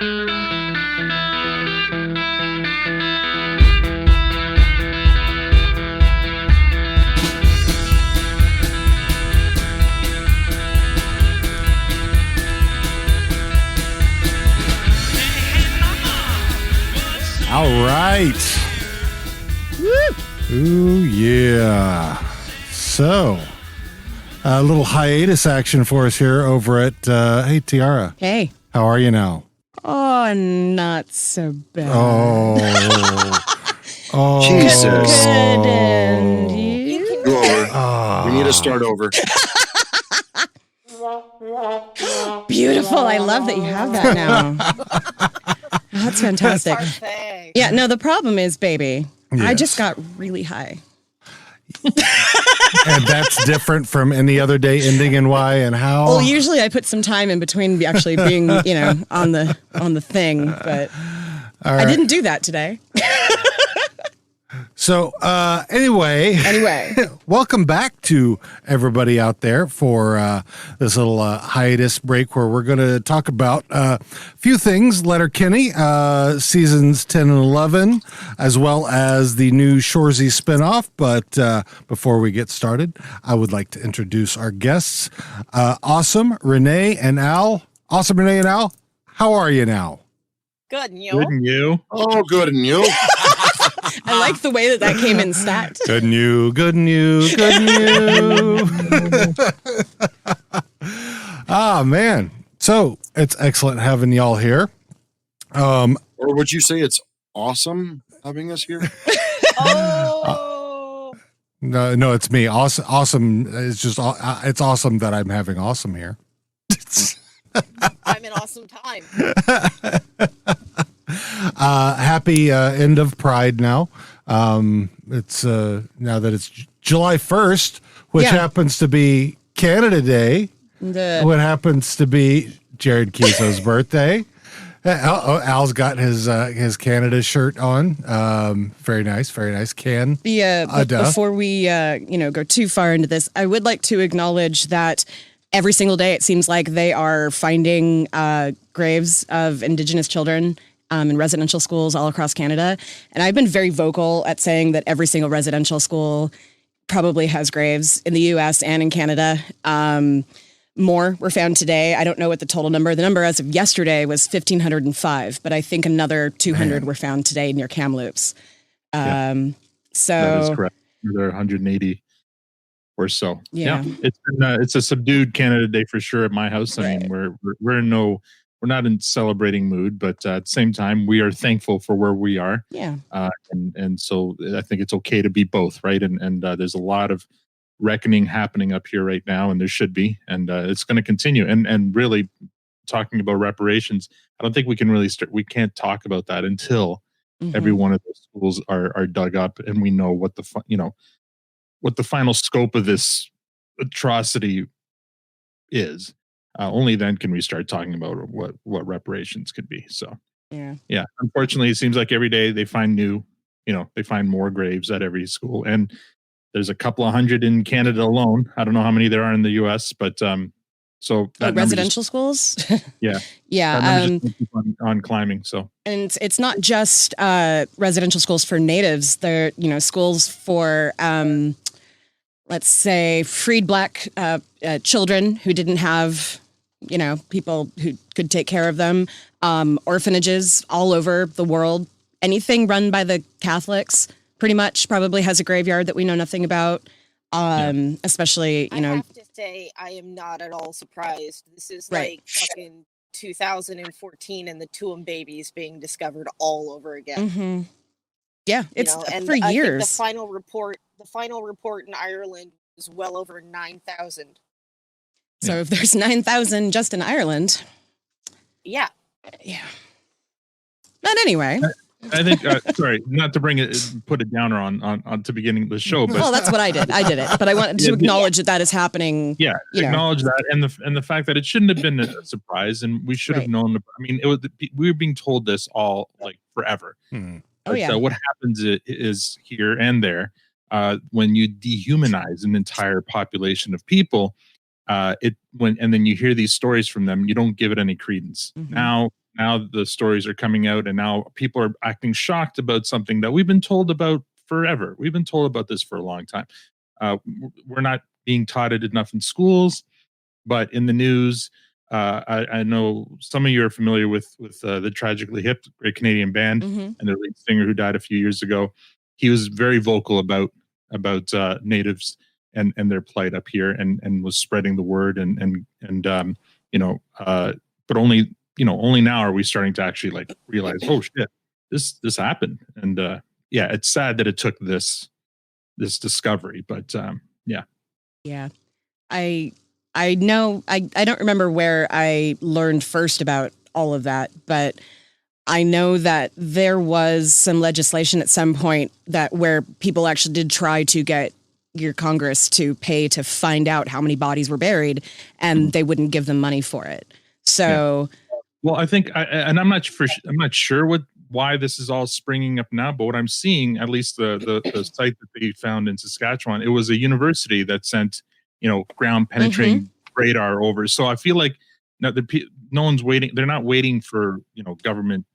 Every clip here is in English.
All right. Ooh, yeah. So, a little hiatus action for us here over at, hey, Tiara. Hey. How are you now? Oh, not so bad. Oh. Jesus. Good, and you? Go over. We need to start over. Beautiful. I love that you have that now. That's fantastic. Yeah, no, the problem is, baby, Yes. I just got really high. And that's different from any other day ending in Y and how? Well, usually I put some time in between actually being, on the thing, but I didn't do that today. So, anyway, welcome back to everybody out there for this little hiatus break where we're going to talk about a few things, Letterkenny, seasons 10 and 11, as well as the new Shoresy spinoff. But before we get started, I would like to introduce our guests, Awesome, Rene, and Al. Awesome, Rene, and Al, how are you now? Good, and you? Good, and you? Oh, good, and you? I like the way that came in stacked. Good and you, good and you, good and you. Man. So it's excellent having y'all here. Or would you say it's awesome having us here? No, it's me. Awesome. It's just, it's awesome that I'm having awesome here. I'm an awesome time. Happy end of Pride now. It's now that it's July 1st, which happens to be Canada Day. What happens to be Jared Kiso's birthday. Al's got his Canada shirt on. Very nice, very nice. Before we go too far into this, I would like to acknowledge that every single day it seems like they are finding graves of Indigenous children in residential schools all across Canada. And I've been very vocal at saying that every single residential school probably has graves in the US and in Canada. More were found today. I don't know what the total number. The number as of yesterday was 1,505, but I think another 200 were found today near Kamloops. So that is correct. There are 180 or so. Yeah. It's a subdued Canada Day for sure at my house. I mean, we're not in celebrating mood, but at the same time, we are thankful for where we are. Yeah. And so I think it's okay to be both, right? And there's a lot of reckoning happening up here right now, and there should be, and it's going to continue. And really, talking about reparations, I don't think we can really we can't talk about that until every one of those schools are dug up, and we know what the final scope of this atrocity is. Only then can we start talking about what reparations could be. So, yeah. Unfortunately, it seems like every day they find they find more graves at every school, and there's a couple of hundred in Canada alone. I don't know how many there are in the U.S., but so that residential schools. Yeah. That just keep on climbing. So, and it's not just residential schools for natives. They're schools for let's say freed Black children who didn't have people who could take care of them, orphanages all over the world. Anything run by the Catholics pretty much probably has a graveyard that we know nothing about, especially, I have to say, I am not at all surprised. This is like fucking 2014 and the Tuam babies being discovered all over again. Mm-hmm. Yeah, it's and for years. I think the final report in Ireland is well over 9,000. So if there's 9,000 just in Ireland. Yeah. But anyway. I think, sorry, not to put it downer on to beginning of the show, but that's what I did. I did it, but I wanted to acknowledge that is happening. Yeah, acknowledge that, and the fact that it shouldn't have been a surprise, and we should have known. I mean, we were being told this all like forever. So what happens is here and there when you dehumanize an entire population of people, and then you hear these stories from them, you don't give it any credence. Now now the stories are coming out, and now people are acting shocked about something that we've been told about forever. We've been told about this for a long time. We're not being taught it enough in schools, but in the news, I know some of you are familiar with the Tragically Hip, great Canadian band, and their lead singer who died a few years ago. He was very vocal about natives and their plight up here, and was spreading the word, but only now are we starting to actually like realize, oh shit, this happened, and yeah, it's sad that it took this discovery, but yeah. I know I don't remember where I learned first about all of that, but I know that there was some legislation at some point where people actually did try to get your Congress to pay to find out how many bodies were buried, and they wouldn't give them money for it. So, well, I think, I'm not sure why this is all springing up now, but what I'm seeing, at least the site that they found in Saskatchewan, it was a university that sent ground penetrating radar over. So I feel like no one's waiting. They're not waiting for government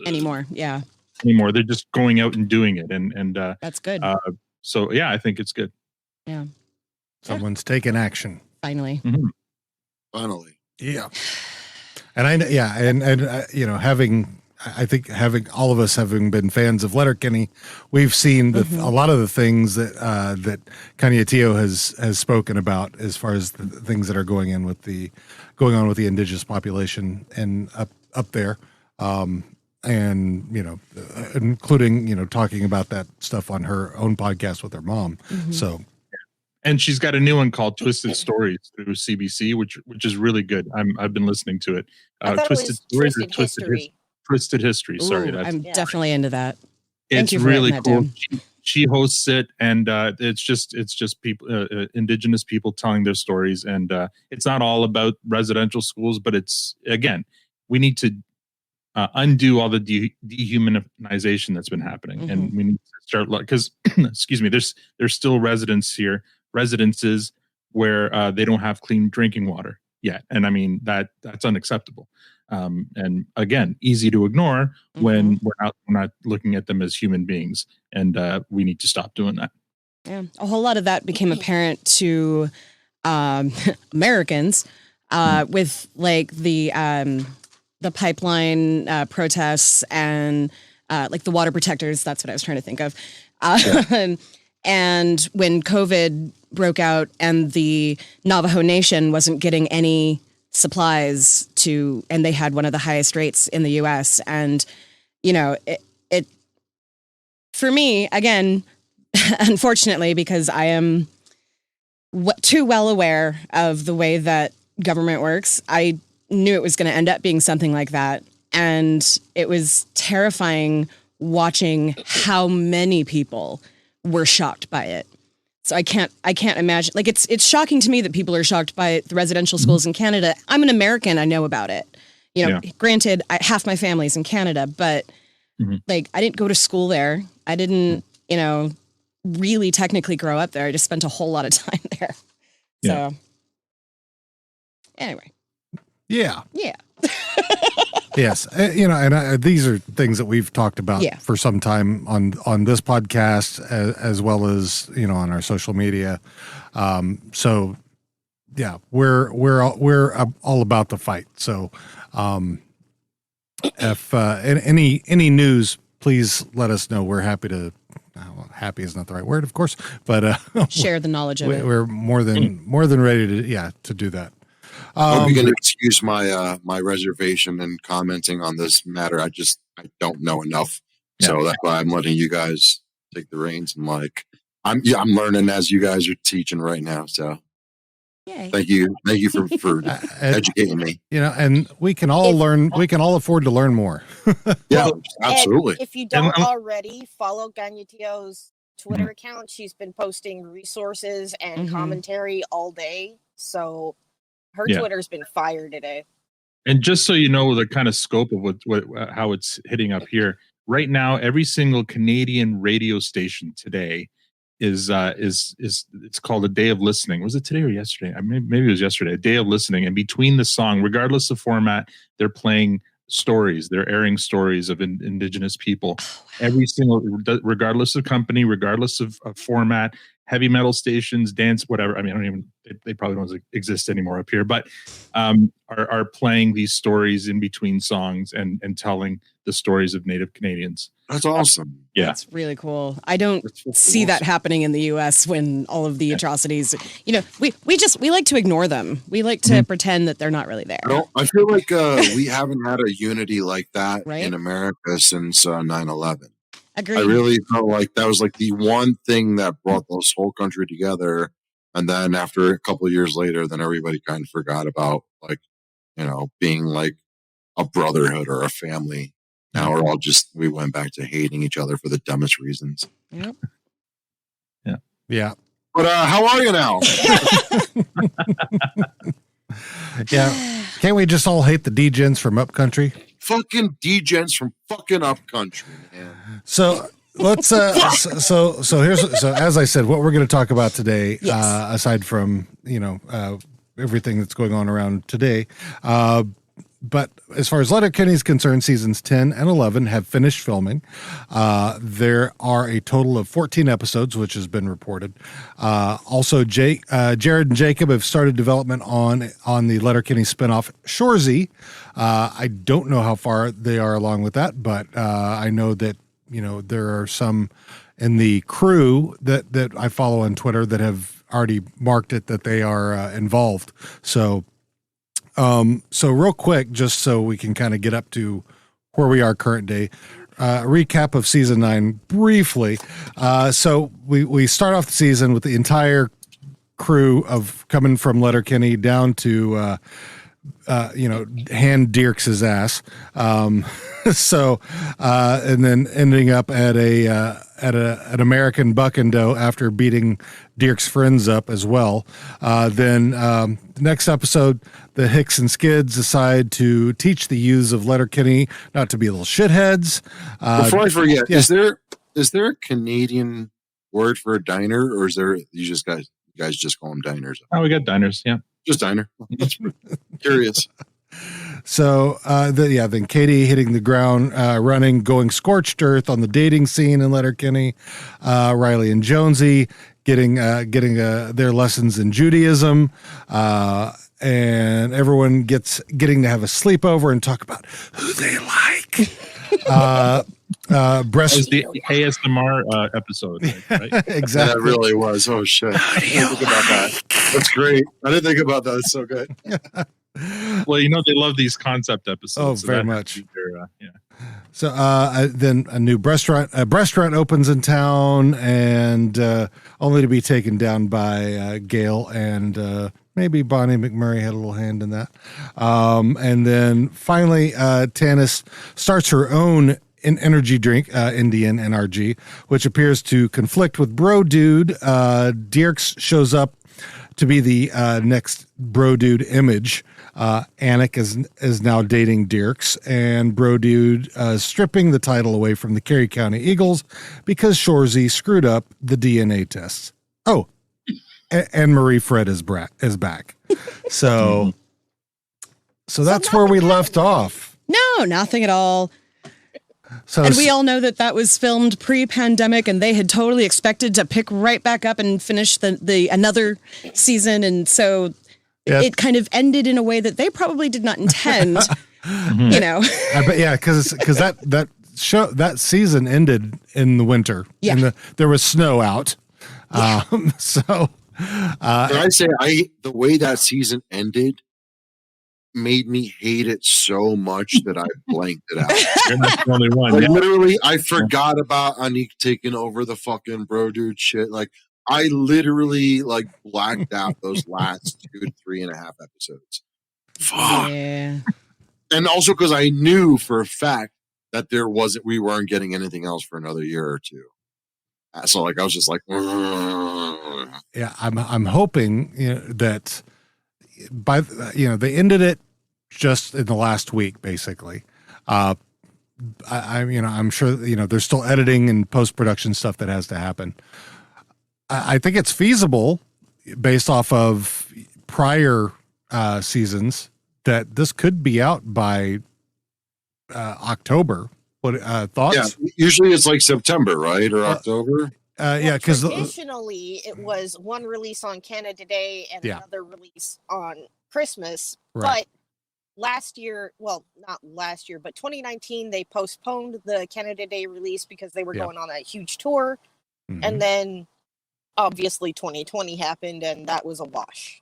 anymore. Yeah. Anymore. They're just going out and doing it, and that's good. So yeah, I think it's good. Yeah. Someone's taking action. Finally. Finally. Yeah. And having all of us having been fans of Letterkenny, we've seen a lot of the things that Compatriots has spoken about as far as the things that are going on with the indigenous population and up there, including talking about that stuff on her own podcast with her mom. So. And she's got a new one called Twisted Stories through CBC, which is really good. I've been listening to it. Twisted Stories or Twisted History. Sorry, I'm definitely into that. It's really cool. She hosts it, and it's just people, indigenous people telling their stories, and it's not all about residential schools, but it's, again, we need to undo all the dehumanization that's been happening, and we need to start, because excuse me, there's still residences where they don't have clean drinking water yet, and I mean that's unacceptable. And again, easy to ignore when we're not looking at them as human beings, and we need to stop doing that. Yeah, a whole lot of that became apparent to Americans with like the pipeline protests and like the water protectors. That's what I was trying to think of. And when COVID broke out and the Navajo Nation wasn't getting any supplies and they had one of the highest rates in the US. And, it for me, again, unfortunately, because I am too well aware of the way that government works, I knew it was going to end up being something like that. And it was terrifying watching how many people were shocked by it. So I can't imagine. Like it's shocking to me that people are shocked by the residential schools in Canada. I'm an American. I know about it. Granted, half my family's in Canada, but like I didn't go to school there. I didn't, really technically grow up there. I just spent a whole lot of time there. So anyway. Yeah. Yeah. Yes, and these are things that we've talked about for some time on this podcast, as well as on our social media. So, yeah, we're all about the fight. So, if any news, please let us know. We're happy to. Well, happy is not the right word, of course, but share the knowledge of it. We're more than ready to do that. I'm going to excuse my reservation and commenting on this matter. I don't know enough, so that's why I'm letting you guys take the reins. And I'm learning as you guys are teaching right now. So thank you for educating me. And we can all learn. We can all afford to learn more. Yeah, absolutely. And if you don't already follow Ganyatio's Twitter account, she's been posting resources and commentary all day. So. Her Twitter's been fired today. And just so you know the kind of scope of how it's hitting up here, right now, every single Canadian radio station today is it's called a day of listening. Was it today or yesterday? Maybe it was yesterday. A day of listening, and between the song, regardless of format, they're playing stories. They're airing stories of indigenous people. Every single, regardless of company, regardless of format, heavy metal stations, dance, whatever. I mean, I don't even, they probably don't exist anymore up here, but are playing these stories in between songs and telling the stories of Native Canadians. That's awesome. Yeah. That's really cool. I don't see that happening in the US when all of the atrocities, we like to ignore them. We like to pretend that they're not really there. I feel like we haven't had a unity like that in America since 9/11. Agreed. I really felt like that was like the one thing that brought this whole country together. And then after a couple of years later, then everybody kind of forgot about being like a brotherhood or a family. Now we're all we went back to hating each other for the dumbest reasons. Yep. Yeah. But how are you now? Yeah. Can't we just all hate the degens from upcountry? Fucking degens from fucking upcountry, man. So let's so as I said, what we're going to talk about today, aside from everything that's going on around today, but as far as Letterkenny is concerned, seasons 10 and 11 have finished filming. There are a total of 14 episodes, which has been reported. Also, Jared and Jacob have started development on the Letterkenny spinoff Shoresy. I don't know how far they are along with that, but I know that there are some in the crew that I follow on Twitter that have already marked it that they are involved. So real quick, just so we can kind of get up to where we are current day, recap of season 9 briefly. So we start off the season with the entire crew of coming from Letterkenny down to, hand Dirks' ass. And then ending up at an American Buckendo after beating Dirk's friends up as well. Then the next episode, the Hicks and Skids decide to teach the youths of Letterkenny not to be little shitheads. Before I forget, is there a Canadian word for a diner, or is there you guys just call them diners? Oh, we got diners, yeah. Just diner. That's curious. So, then Katie hitting the ground running, going scorched earth on the dating scene in Letterkenny. Riley and Jonesy getting their lessons in Judaism. And everyone getting to have a sleepover and talk about who they like. Breast was the ASMR episode, right? Exactly. That really was. Oh shit! I didn't think about that. That's great. I didn't think about that. It's so good. Well, they love these concept episodes. Oh, so very much. Yeah. So then a new restaurant opens in town, and only to be taken down by Gail and maybe Bonnie McMurray had a little hand in that. And then finally, Tanis starts her own energy drink, Indian NRG, which appears to conflict with Bro Dude. Dirks shows up to be the next Bro Dude image. Anik is now dating Dirks, and Bro Dude stripping the title away from the Carey County Eagles because Shoresy screwed up the DNA tests. Oh, and Marie Fred is back. So that's where we left off. No, nothing at all. And we all know that was filmed pre-pandemic, and they had totally expected to pick right back up and finish the another season, and so it kind of ended in a way that they probably did not intend. But yeah, because that season ended in the winter. Yeah, and there was snow out. Yeah. Can I say the way that season ended made me hate it so much that I blanked it out. You're not the only one. Literally, I forgot about Anik taking over the fucking Bro Dude shit. Like, I literally blacked out those last 3.5 episodes. Fuck. Yeah. And also because I knew for a fact that we weren't getting anything else for another year or two. So I was just like, yeah, I'm hoping that they ended it just in the last week, basically. I'm sure there's still editing and post-production stuff that has to happen. I think it's feasible based off of prior seasons that this could be out by October. What thoughts? Yeah, usually it's like September, right, or October. Yeah, because traditionally it was one release on Canada Day and another release on Christmas. Right. But last year, well, not last year, but 2019, they postponed the Canada Day release because they were going on a huge tour. Mm-hmm. And then obviously 2020 happened and that was a wash.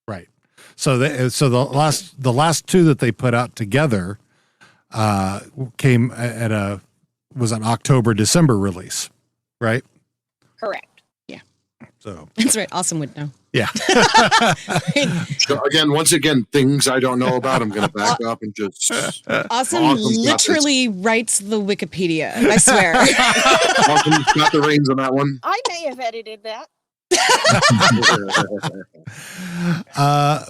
Right. So the last two that they put out together came at was an October-December release, right? Correct. Yeah. So that's right. Awesome would know. Yeah. So once again, things I don't know about, I'm going to back up and just. Awesome literally writes the Wikipedia. I swear. Awesome got the reins on that one. I may have edited that.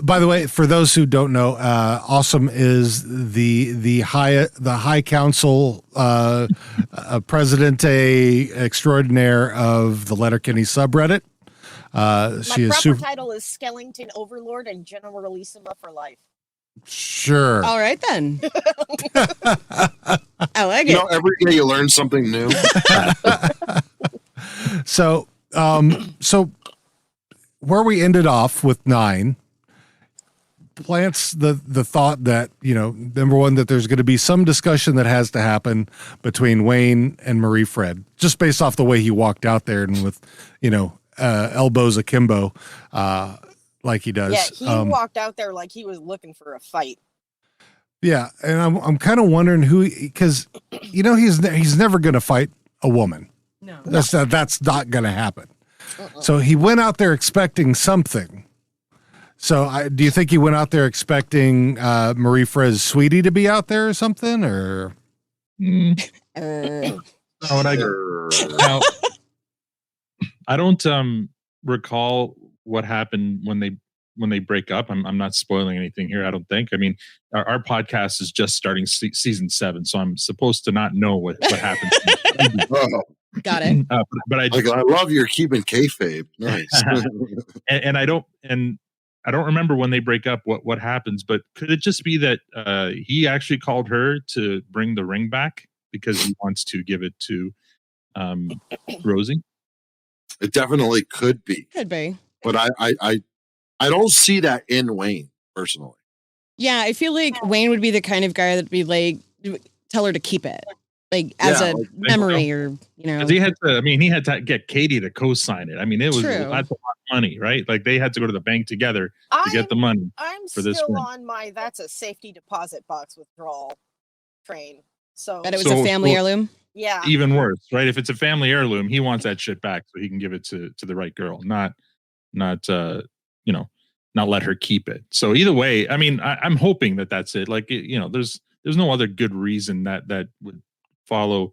By the way, for those who don't know, Awesome is the high council presidente extraordinaire of the Letterkenny subreddit. My proper title is Skellington Overlord and Generalissima for life. Sure. All right then. I like it. Every day you learn something new. So where we ended off with 9 plants the thought that, number one, that there's going to be some discussion that has to happen between Wayne and Marie Fred, just based off the way he walked out there and with, elbows akimbo, like he does. Yeah, he walked out there like he was looking for a fight. Yeah, and I'm kind of wondering because he's never going to fight a woman. No, that's not going to happen. So he went out there expecting something. So do you think he went out there expecting Marie Fred's sweetie to be out there or something, or? I don't recall what happened when they break up. I'm not spoiling anything here, I don't think. I mean, our podcast is just starting season 7, so I'm supposed to not know what happens. Got it. But I love your keeping kayfabe. Nice. and I don't remember when they break up what happens, but could it just be that he actually called her to bring the ring back because he wants to give it to Rosie? It definitely could be. Could be. But I don't see that in Wayne personally. Yeah, I feel like Wayne would be the kind of guy that'd be like, tell her to keep it, like as a memory, or he had to get Katie to co-sign it. I mean, it was that's a lot of money, right? Like they had to go to the bank together to get the money. I'm for this still ring. on my that's a safety deposit box withdrawal train. So that it was a family heirloom. Yeah. Even worse, right? If it's a family heirloom, he wants that shit back so he can give it to the right girl, not let her keep it. So either way, I mean, I'm hoping that that's it. Like, there's no other good reason that would follow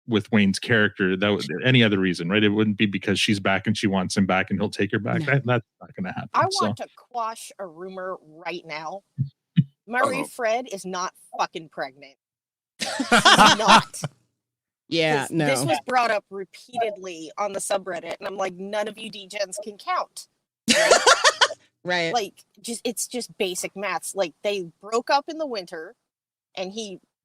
with Wayne's character. That would any other reason, right? It wouldn't be because she's back and she wants him back and he'll take her back. No. That's not going to happen. I want to quash a rumor right now. Marie Fred is not fucking pregnant. She's not. Yeah, no. This was brought up repeatedly on the subreddit, and I'm like, none of you degens can count. Right? Right. Like, it's just basic maths. Like, they broke up in the winter, and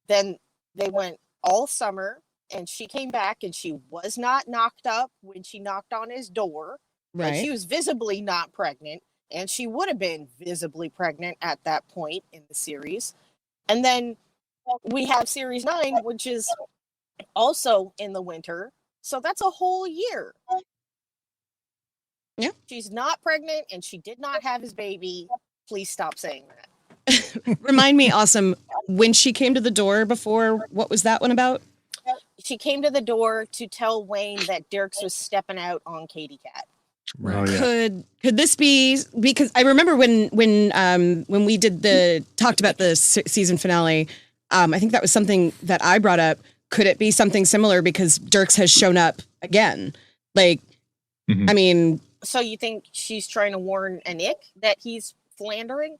then they went all summer, and she came back, and she was not knocked up when she knocked on his door. Right. And she was visibly not pregnant, and she would have been visibly pregnant at that point in the series. And then we have series 9, which is also in the winter, so that's a whole year. Yeah, she's not pregnant and she did not have his baby. Please stop saying that. Remind me, Awesome, when she came to the door before, what was that one about? She came to the door to tell Wayne that Dirks was stepping out on Katie Cat. Right. Oh, yeah. Could this be, because I remember when we talked about the season finale, I think that was something that I brought up. Could it be something similar because Dirks has shown up again? Like, I mean... So you think she's trying to warn Nick that he's philandering?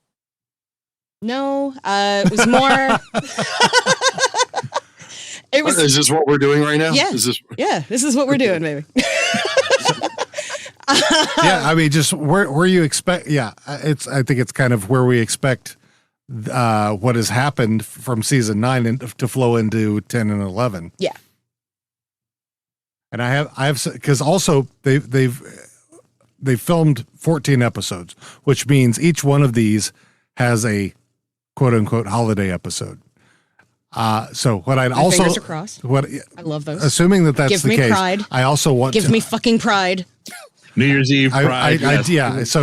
No, it was more... Is this what we're doing right now? Yeah, this is what we're doing, baby. Yeah, I mean, just where you expect... Yeah, I think it's kind of where we expect what has happened from season 9 and to flow into 10 and 11. Yeah. And I have because also they've filmed 14 episodes, which means each one of these has a quote unquote holiday episode. So what I'd also fingers are crossed. What I love those. Assuming that's Give the me case, pride. I also want Give me fucking pride. New Year's Eve pride. yeah. So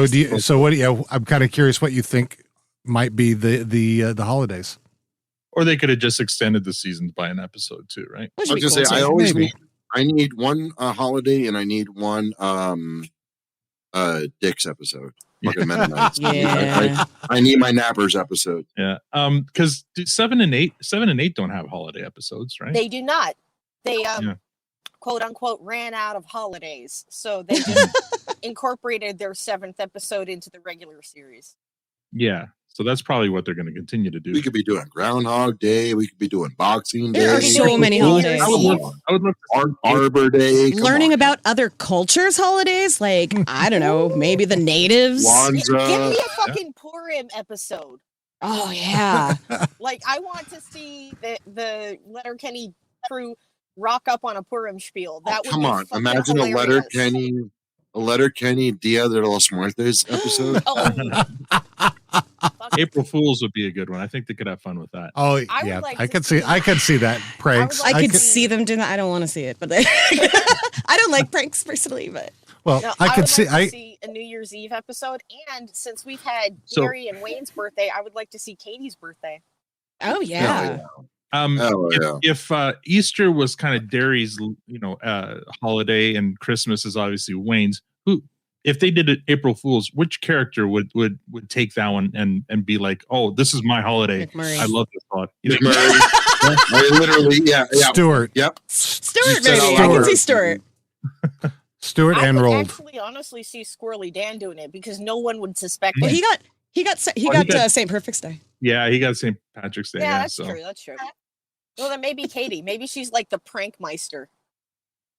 what? Yeah, I'm kind of curious what you think might be the holidays. Or they could have just extended the seasons by an episode too, right? I was gonna say I always need one holiday and I need one Dick's episode. Fucking Mennonites. Yeah. I need my Nappers episode. Yeah. Because 7 and 8 don't have holiday episodes, right? They do not. They quote unquote ran out of holidays, so they just incorporated their 7th episode into the regular series. Yeah. So that's probably what they're going to continue to do. We could be doing Groundhog Day. We could be doing Boxing Day. There are so many holidays. I would love Arbor Day. Learning about other cultures' holidays, like I don't know, maybe the natives. Wanza. Give me a fucking Purim episode. Oh yeah. Like I want to see the Letterkenny crew rock up on a Purim spiel. That would Come be on, fucking imagine hilarious. a Letterkenny Dia de los Muertos episode. April Fools would be a good one. I think they could have fun with that. Oh I yeah, would like I to could see- see that pranks. I could see them doing that. I don't want to see it, but I don't like pranks personally. But Well, No, I could would see. like to see a New Year's Eve episode, and since we've had Gary and Wayne's birthday, I would like to see Katie's birthday. oh yeah, If Easter was kind of Derry's, holiday, and Christmas is obviously Wayne's, if they did it April Fool's, which character would take that one and be like, oh, this is my holiday. McMurray. I love this thought. I literally, yeah. Stuart. Yep. Stuart, said maybe I Stuart. can see Stuart. Stuart I and would rolled. actually honestly see Squirrely Dan doing it because no one would suspect Well, it. he got St. Perfect's Day. Yeah, he got St. Patrick's Day. Yeah, that's so. true. That's true. Well, then maybe Katie. Maybe she's like the prank meister.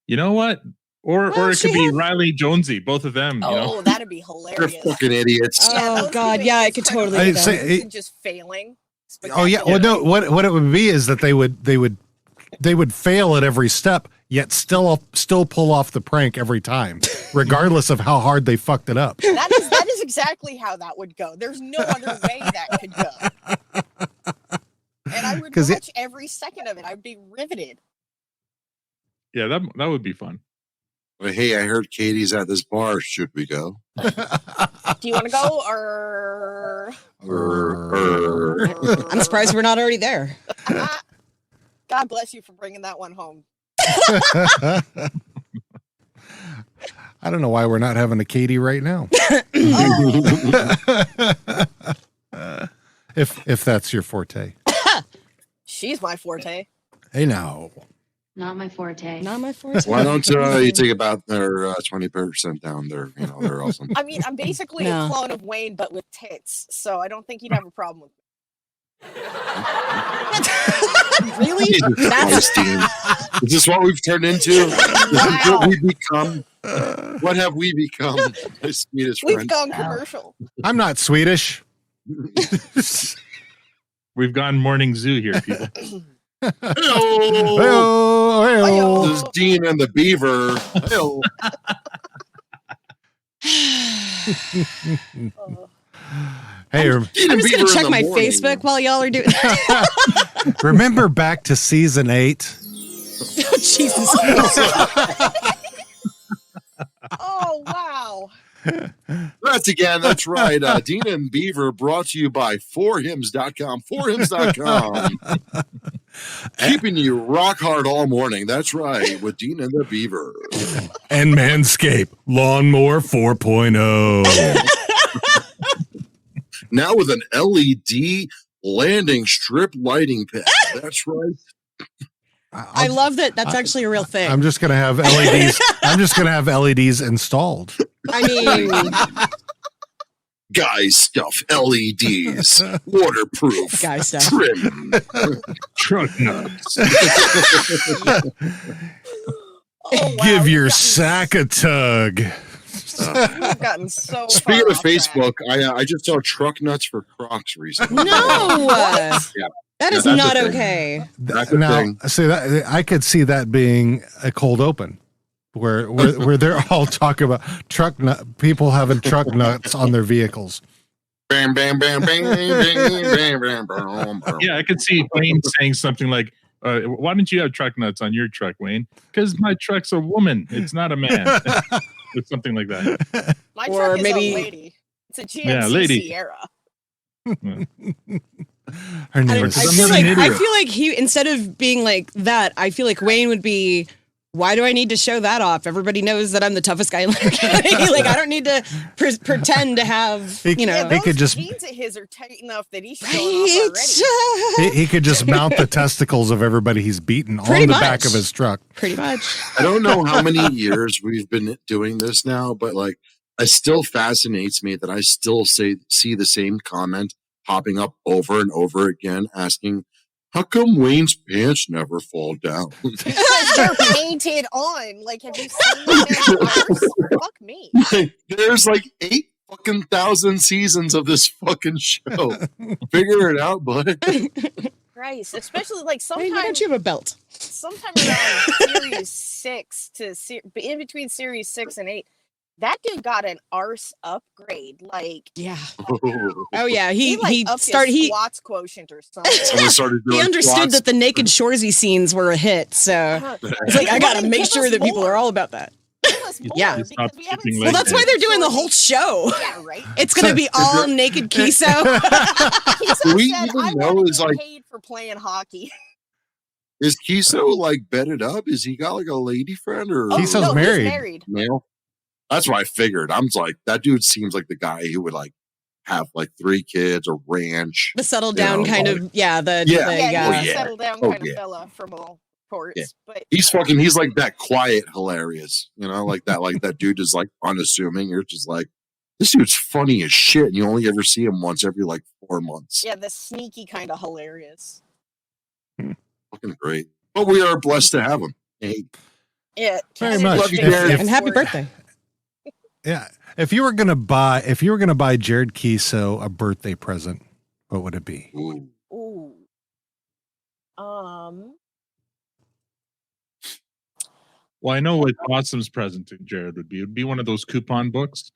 You know what? Or Well, it could she be had- Riley Jonesy, both of them. Oh, that'd be They're hilarious. fucking idiots. Oh those God, two yeah, I idiots could trying to totally. I do say- that. focus and just failing. Oh yeah. Well, no. What it would be is that they would fail at every step, yet still pull off the prank every time, regardless of how hard they fucked it up. That is exactly how that would go. There's no other way that could go. And I would 'Cause watch every second of it. I'd be riveted. Yeah, that would be fun. But, hey, I heard Katie's at this bar. Should we go? Do you want to go or? I'm surprised we're not already there. God bless you for bringing that one home. I don't know why we're not having a Katie right now. If that's your forte. She's my forte. Hey now. Not my forte. Not my forte. Why don't you take about their 20% down there? They're awesome. I mean, I'm basically No. a clone of Wayne, but with tits. So I don't think you'd have a problem with Really? Jesus Christ, Dean. Is this what we've turned into? Is this what we become? What have we become? My sweetest We've friend. gone commercial. I'm not Swedish. We've gone morning zoo here, people. Hello. Hey-oh, hey-oh. This is Dean and the Beaver. Hello. Hey, Dean I'm and just gonna Beaver in check the my morning. Facebook while y'all are doing. remember back to season 8? Oh, Jesus. Oh, wow. That's right. Dean and Beaver brought to you by forhims.com. Forhims.com. Keeping you rock hard all morning. That's right. With Dean and the Beaver. And Manscaped Lawnmower 4.0. Now with an LED landing strip lighting pad. That's right. I love that. That's actually a real thing. I'm just gonna have LEDs. I'm just gonna have LEDs installed. I mean, Guys stuff LEDs. Waterproof. guy stuff. Trim. Truck nuts. Oh, wow. Give your sack a tug. We've gotten so Speaking far of off track. Facebook, I just saw truck nuts for Crocs recently. No, Yeah. that is that's a not thing. okay. That's a Now, thing. see that I could see that being a cold open, where they're all talking about people having truck nuts on their vehicles. Bam, bam, bam, bam, bam, bam, bam, bam. Yeah, I could see Wayne saying something like, why don't you have truck nuts on your truck, Wayne? Because my truck's a woman. It's not a man. Or something like that. My Or truck is maybe- a lady. It's a GMC Yeah, lady. Sierra. Her name I is feel like he, instead of being like that, I feel like Wayne would be, why do I need to show that off? Everybody knows that I'm the toughest guy in Letterkenny. Like, I don't need to pretend to have, He- you know. he Those could just- jeans of his are tight enough that he's showing off Right. already. he could just mount the testicles of everybody he's beaten Pretty on the much. back of his truck. Pretty much. I don't know how many years we've been doing this now, but like, it still fascinates me that I still see the same comment popping up over and over again, asking, "How come Wayne's pants never fall down?" Because they're painted on. Like, have you seen them? Fuck me. There's like 8,000 seasons of this fucking show. Figure it out, bud. Christ. Especially like Wayne, why sometimes don't you have a belt? sometime around series 6 to in between series 6 and 8, that dude got an arse upgrade. Like, Yeah. Oh yeah. He like upped started. his He squats quotient or something. Someone started doing he understood squats. that the naked Shoresy scenes were a hit. So it's like, I gotta make sure that people are all about that. Yeah. Because Stop we haven't skipping seen Well, that's why they're doing the Shoresy. whole show. Yeah, right. It's gonna be all naked Kiso. Kiso Do we said, even I know want to is get like- paid for playing hockey. Is Kiso like bedded up? Is he got like a lady friend or Kiso's no, married. He's married. male? That's what I figured. I'm like, that dude seems like the guy who would like have like 3 kids, a ranch. The settled down You know, kind like- of, yeah. Yeah. Yeah, Oh, he's yeah. a settled down Oh, kind yeah. of fella from all ports. Yeah. But He's like that quiet hilarious, like that dude is like unassuming. You're just like, this dude's funny as shit. And you only ever see him once every like 4 months. yeah, the sneaky kind of hilarious. Fucking great. But we are blessed to have him. Hey, Yeah, Very Canada much. Love you, Day Jared. And happy Sport. birthday. Yeah. If you were gonna buy Jared Kiso a birthday present, what would it be? ooh. Ooh. Well, I know what Awesome's present to Jared would be. It would be one of those coupon books.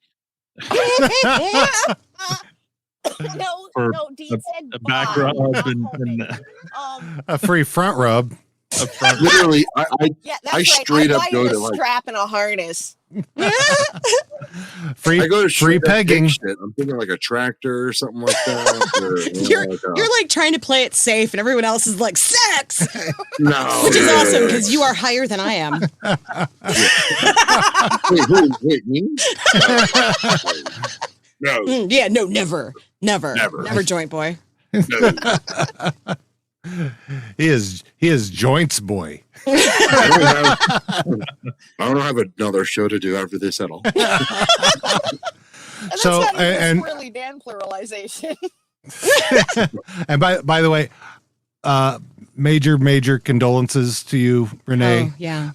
No, For Dean a- said a back buy, rub not and- homemade. and, A free front rub. Up front. Literally, I yeah, that's I right. straight I up buy go you to, a like- strap and a harness. Free go to free straight up pegging. dick shit. I'm thinking like a tractor or something like that. Or, You're like trying to play it safe, and everyone else is like sex, no, which is awesome because you are higher than I am. Wait, me? No, Yeah, no, never, Never. joint boy. no. He is joints boy. I don't have another show to do after this at all. And that's So, not even and- really Dan pluralization. And by the way, major condolences to you, Rene. Oh, yeah.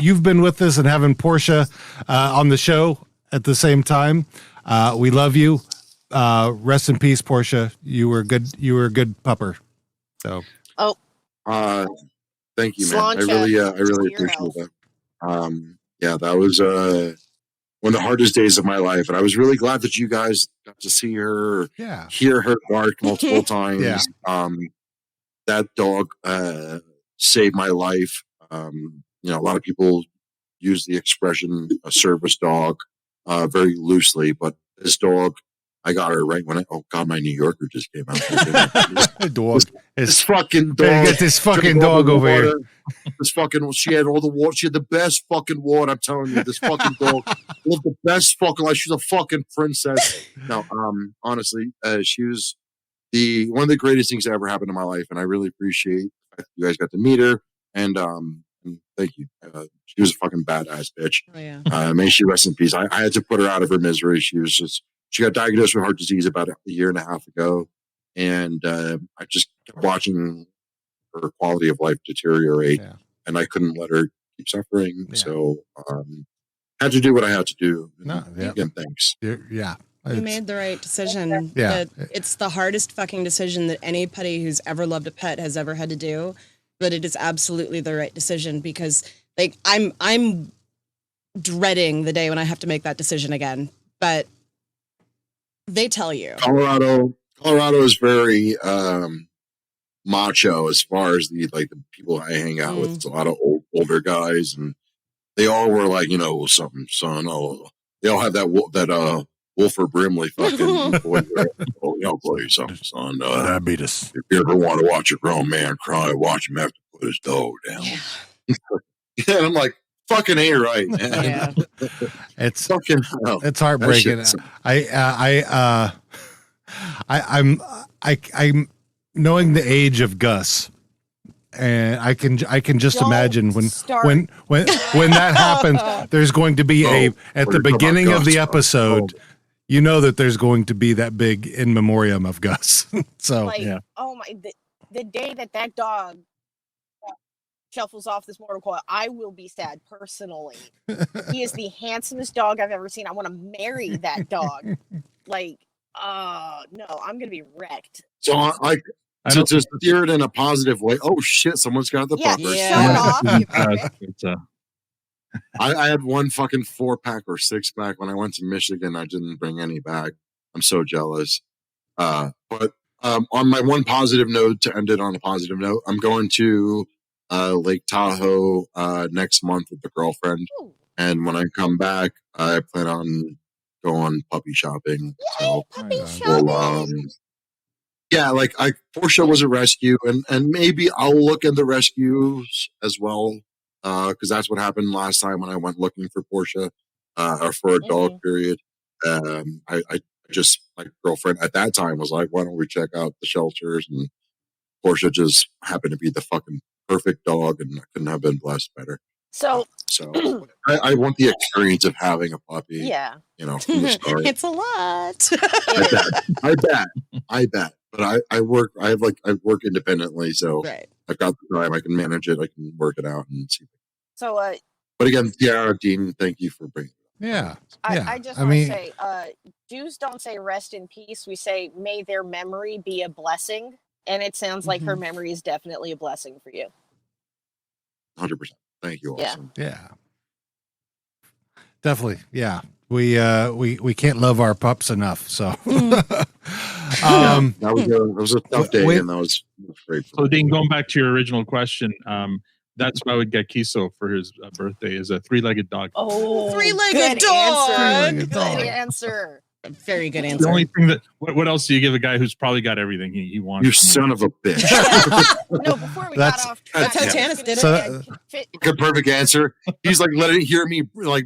You've been with us and having Portia on the show at the same time. We love you. Rest in peace, Portia. You were good. You were a good pupper. So Thank you, man. Slancha, I really to your appreciate health. that. Yeah, that was one of the hardest days of my life, and I was really glad that you guys got to see her, yeah, hear her bark multiple times. Yeah. That dog saved my life. A lot of people use the expression "a service dog" very loosely, but this dog, I got her right when my New Yorker just came out. dog. This fucking Better dog. get this fucking drank all dog the over here. water. She had all the water. She had the best fucking water. I'm telling you, this fucking dog lived the best fucking life. She's a fucking princess. No, honestly, she was one of the greatest things that ever happened in my life, and I really appreciate the fact that you guys got to meet her. And thank you. She was a fucking badass bitch. Oh, yeah. May she rest in peace. I had to put her out of her misery. She got diagnosed with heart disease about a year and a half ago, and I just kept watching her quality of life deteriorate, Yeah. and I couldn't let her keep suffering. Yeah. So had to do what I had to do. No, yeah. Again, thanks. Yeah. You made the right decision. Yeah. It's the hardest fucking decision that anybody who's ever loved a pet has ever had to do, but it is absolutely the right decision because like I'm dreading the day when I have to make that decision again. But they tell you. Colorado is very macho as far as the people I hang out with. It's a lot of older guys, and they all were like, something, son. Oh, they all have that Wilford Brimley fucking voice. Oh, I'll tell you something, son. Diabetes. If you ever want to watch a grown man cry, watch him have to put his dog down. Yeah, and I'm like, fucking A right, man. Yeah. It's fucking hell. It's heartbreaking. I'm knowing the age of Gus, and I can just imagine when that happens. There's going to be at the beginning of the episode. You know that there's going to be that big in memoriam of Gus. So oh my, the day that dog shuffles off this mortal coil, I will be sad personally. He is the handsomest dog I've ever seen. I want to marry that dog. No, I'm gonna be wrecked. So to steer it in a positive way. Oh shit! Someone's got the puppers. Show it off. I had one fucking 4-pack or 6-pack when I went to Michigan. I didn't bring any back. I'm so jealous. But on my one positive note, to end it on a positive note, I'm going to Lake Tahoe next month with the girlfriend. Ooh. And when I come back, I plan on going puppy shopping. Yay, so puppy shopping! Portia was a rescue, and maybe I'll look into rescues as well. Because that's what happened last time when I went looking for Portia, or for a dog period. I just, my girlfriend at that time was like, why don't we check out the shelters? And Portia just happened to be the fucking perfect dog, and I couldn't have been blessed better. So I want the experience of having a puppy. Yeah. From the start. It's a lot. I bet. But I work independently, so I've got the time. I can manage it. I can work it out and see. So, but again, Tiara, Dean, thank you for bringing it up. Yeah. I just want to say, Jews don't say rest in peace. We say, may their memory be a blessing. And it sounds like her memory is definitely a blessing for you. 100%. Thank you. Awesome. Yeah. Definitely. Yeah. We can't love our pups enough. So that was a tough day, and that was great. So, Dean, going back to your original question, that's what I would get Kiso for his birthday is a 3-legged dog. Oh, three-legged dog. Good answer. A very good answer. The only thing that what else do you give a guy who's probably got everything he wants? You son of a bitch. No, before we got off track, that's how Tannis did it. Good, perfect answer. He's like hear me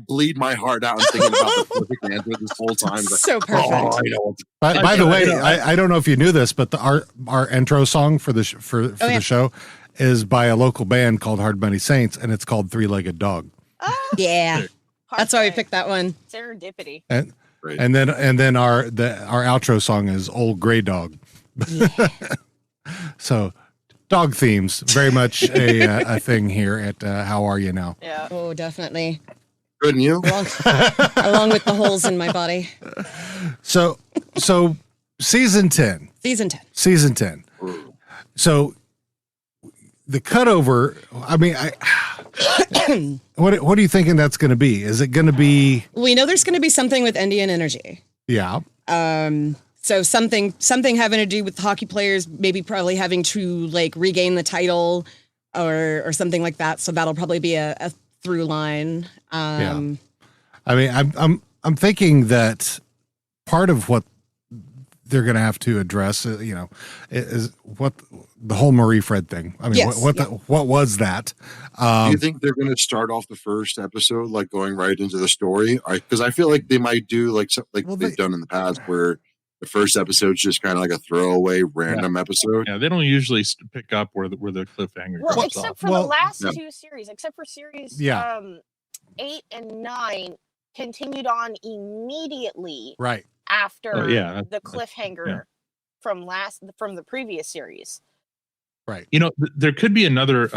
bleed my heart out and thinking about the perfect answer this whole time. So perfect. Oh, I know. By the way, I don't know if you knew this, but our intro song for the the show is by a local band called Hard Money Saints, and it's called 3-Legged Dog. Oh, yeah. That's why we picked that one. Serendipity. And then our outro song is Old Gray Dog. Yeah. So dog themes, very much a thing here at How Are You Now? Yeah. Oh, definitely. Good, and you? Along with the holes in my body. So season 10. Season 10. So the cutover, I mean, what are you thinking that's going to be? Is it going to be? We know there's going to be something with Indian energy. Yeah. So something having to do with hockey players, maybe probably having to regain the title or something like that. So that'll probably be a through line. Yeah. I mean, I'm thinking that part of what they're going to have to address, is what the whole Marie Fred thing. I mean, what was that? Do you think they're going to start off the first episode going right into the story? Because I feel like they might do they've done in the past, where the first episode's just kind of like a throwaway random episode. Yeah, they don't usually pick up where the cliffhanger comes off. Except for the last two series, except for series 8 and 9, continued on immediately. Right. After the cliffhanger from the previous series. Right. There could be another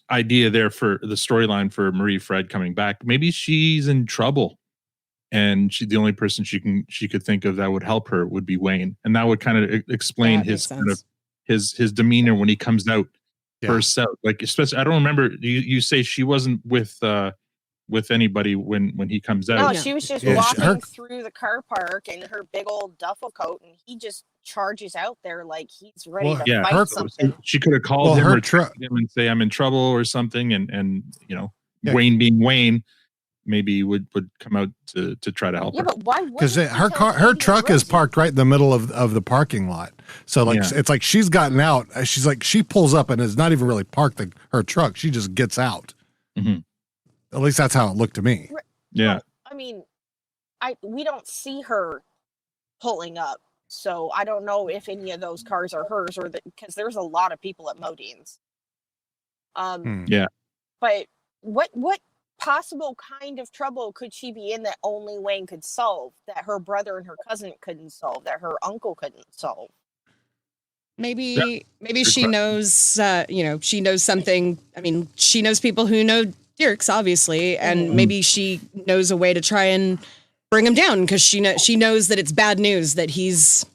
idea there for the storyline for Marie Fred coming back. Maybe she's in trouble, and the only person she could think of that would help her would be Wayne, and that would kind of explain That his makes kind of sense. his demeanor when he comes out Yeah. first out. Like, especially, I don't remember. You say she wasn't with anybody when he comes out. No, Yeah. she was just Yeah, walking through the car park in her big old duffel coat, and he just charges out there like he's ready Well, to fight her- something. She could have called Well, him her or texted him and say I'm in trouble or something, and Yeah. Wayne being Wayne, maybe would come out to try to help Yeah, her. but why? Because wouldn't he her tell her Katie truck and is Rosie? parked right in the middle of the parking lot. So like Yeah. it's like she's gotten out. She's like she pulls up and is not even really parked her truck. She just gets out. Mhm. At least that's how it looked to me. Yeah. Well, I mean, we don't see her pulling up, so I don't know if any of those cars are hers or because there's a lot of people at Modine's. Hmm. But what possible kind of trouble could she be in that only Wayne could solve, that her brother and her cousin couldn't solve, that her uncle couldn't solve? Maybe she question. knows, she knows something. I mean, she knows people who know Dirks, obviously, and maybe she knows a way to try and bring him down because she knows that it's bad news that he's,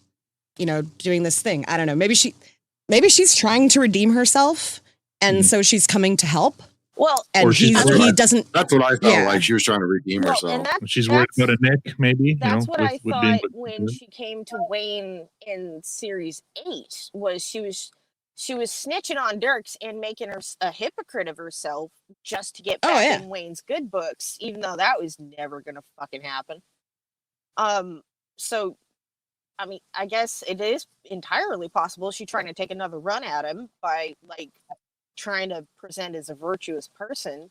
doing this thing. I don't know. Maybe she's trying to redeem herself, and so she's coming to help. Well, And Or she's he worried. doesn't. That's what I felt Yeah. like. She was trying to redeem well, herself. and She's worried about a Nick, maybe. That's what I with being thought with- when she came to Wayne in series 8 was she was snitching on Dirks and making her a hypocrite of herself just to get Oh, back yeah. in Wayne's good books, even though that was never gonna fucking happen. So I mean, I guess it is entirely possible she's trying to take another run at him by like trying to present as a virtuous person.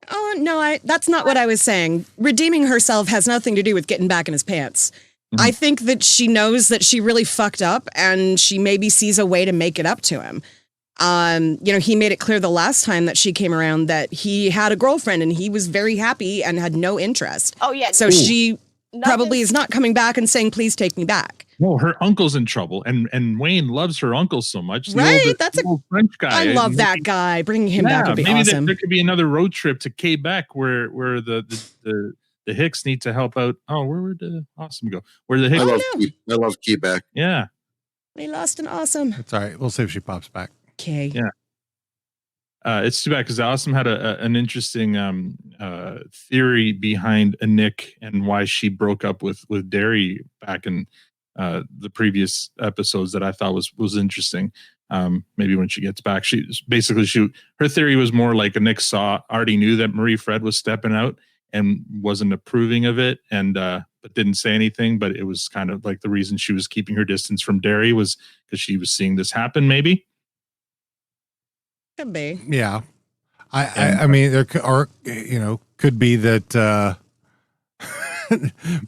Oh no, that's not what I was saying. Redeeming herself has nothing to do with getting back in his pants. I think that she knows that she really fucked up and she maybe sees a way to make it up to him. He made it clear the last time that she came around that he had a girlfriend and he was very happy and had no interest. Oh yeah. So she probably is not coming back and saying, please take me back. No, her uncle's in trouble, and Wayne loves her uncle so much. Right? That's the old French guy. I love that guy. Bringing him back would be maybe awesome. there could be another road trip to Quebec where the Hicks need to help out. Oh, where would the Awesome go? Where the Hicks? I love Quebec. Yeah. We lost an Awesome. It's all right. We'll see if she pops back. Okay. Yeah. It's too bad because Awesome had an interesting theory behind a Nick and why she broke up with Derry back in the previous episodes that I thought was interesting. Maybe when she gets back, her theory was more like a Nick already knew that Marie Fred was stepping out and wasn't approving of it, and but didn't say anything. But it was kind of like the reason she was keeping her distance from Derry was because she was seeing this happen. Maybe. Could be. Yeah. I mean, there could be that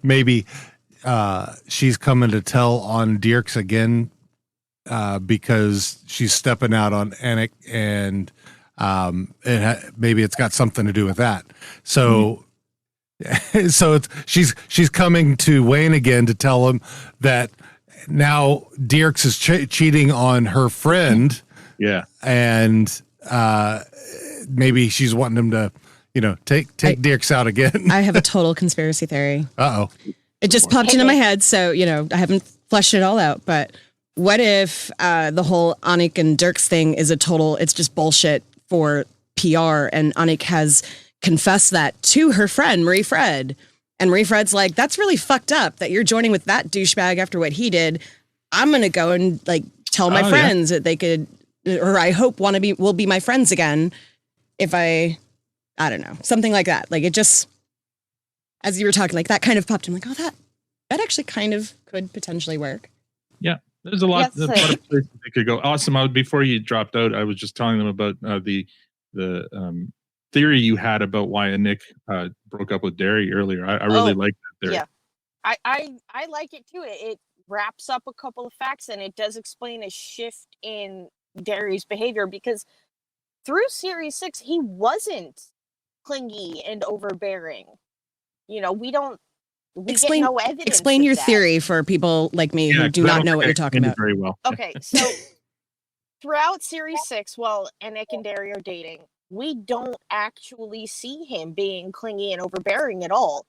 maybe she's coming to tell on Dirks again because she's stepping out on Anik, and maybe it's got something to do with that. So, she's coming to Wayne again to tell him that now Dirks is cheating on her friend. Yeah. And maybe she's wanting him to, take Dirks out again. I have a total conspiracy theory. Uh-oh. It just popped into my head, so, I haven't fleshed it all out. But what if the whole Anik and Dirks thing is it's just bullshit for PR, and Anik has confessed that to her friend, Marie Fred. And Marie Fred's like, that's really fucked up that you're joining with that douchebag after what he did. I'm going to go and, tell my friends that they could, or I hope will be my friends again if I don't know, something like that. It just, as you were talking, that kind of popped in. I'm like, oh, that actually kind of could potentially work. Yeah, there's a lot of places they could go. Awesome. Before you dropped out, I was just telling them about the theory you had about why a Nick broke up with Derry earlier. I really like that theory. Yeah, I like it too. It wraps up a couple of facts, and it does explain a shift in Derry's behavior, because through series 6 he wasn't clingy and overbearing. We get no evidence. Explain of your that. theory for people like me who do not know what you're talking about. Very well. Okay, so throughout series 6, while Anik and Derry are dating, we don't actually see him being clingy and overbearing at all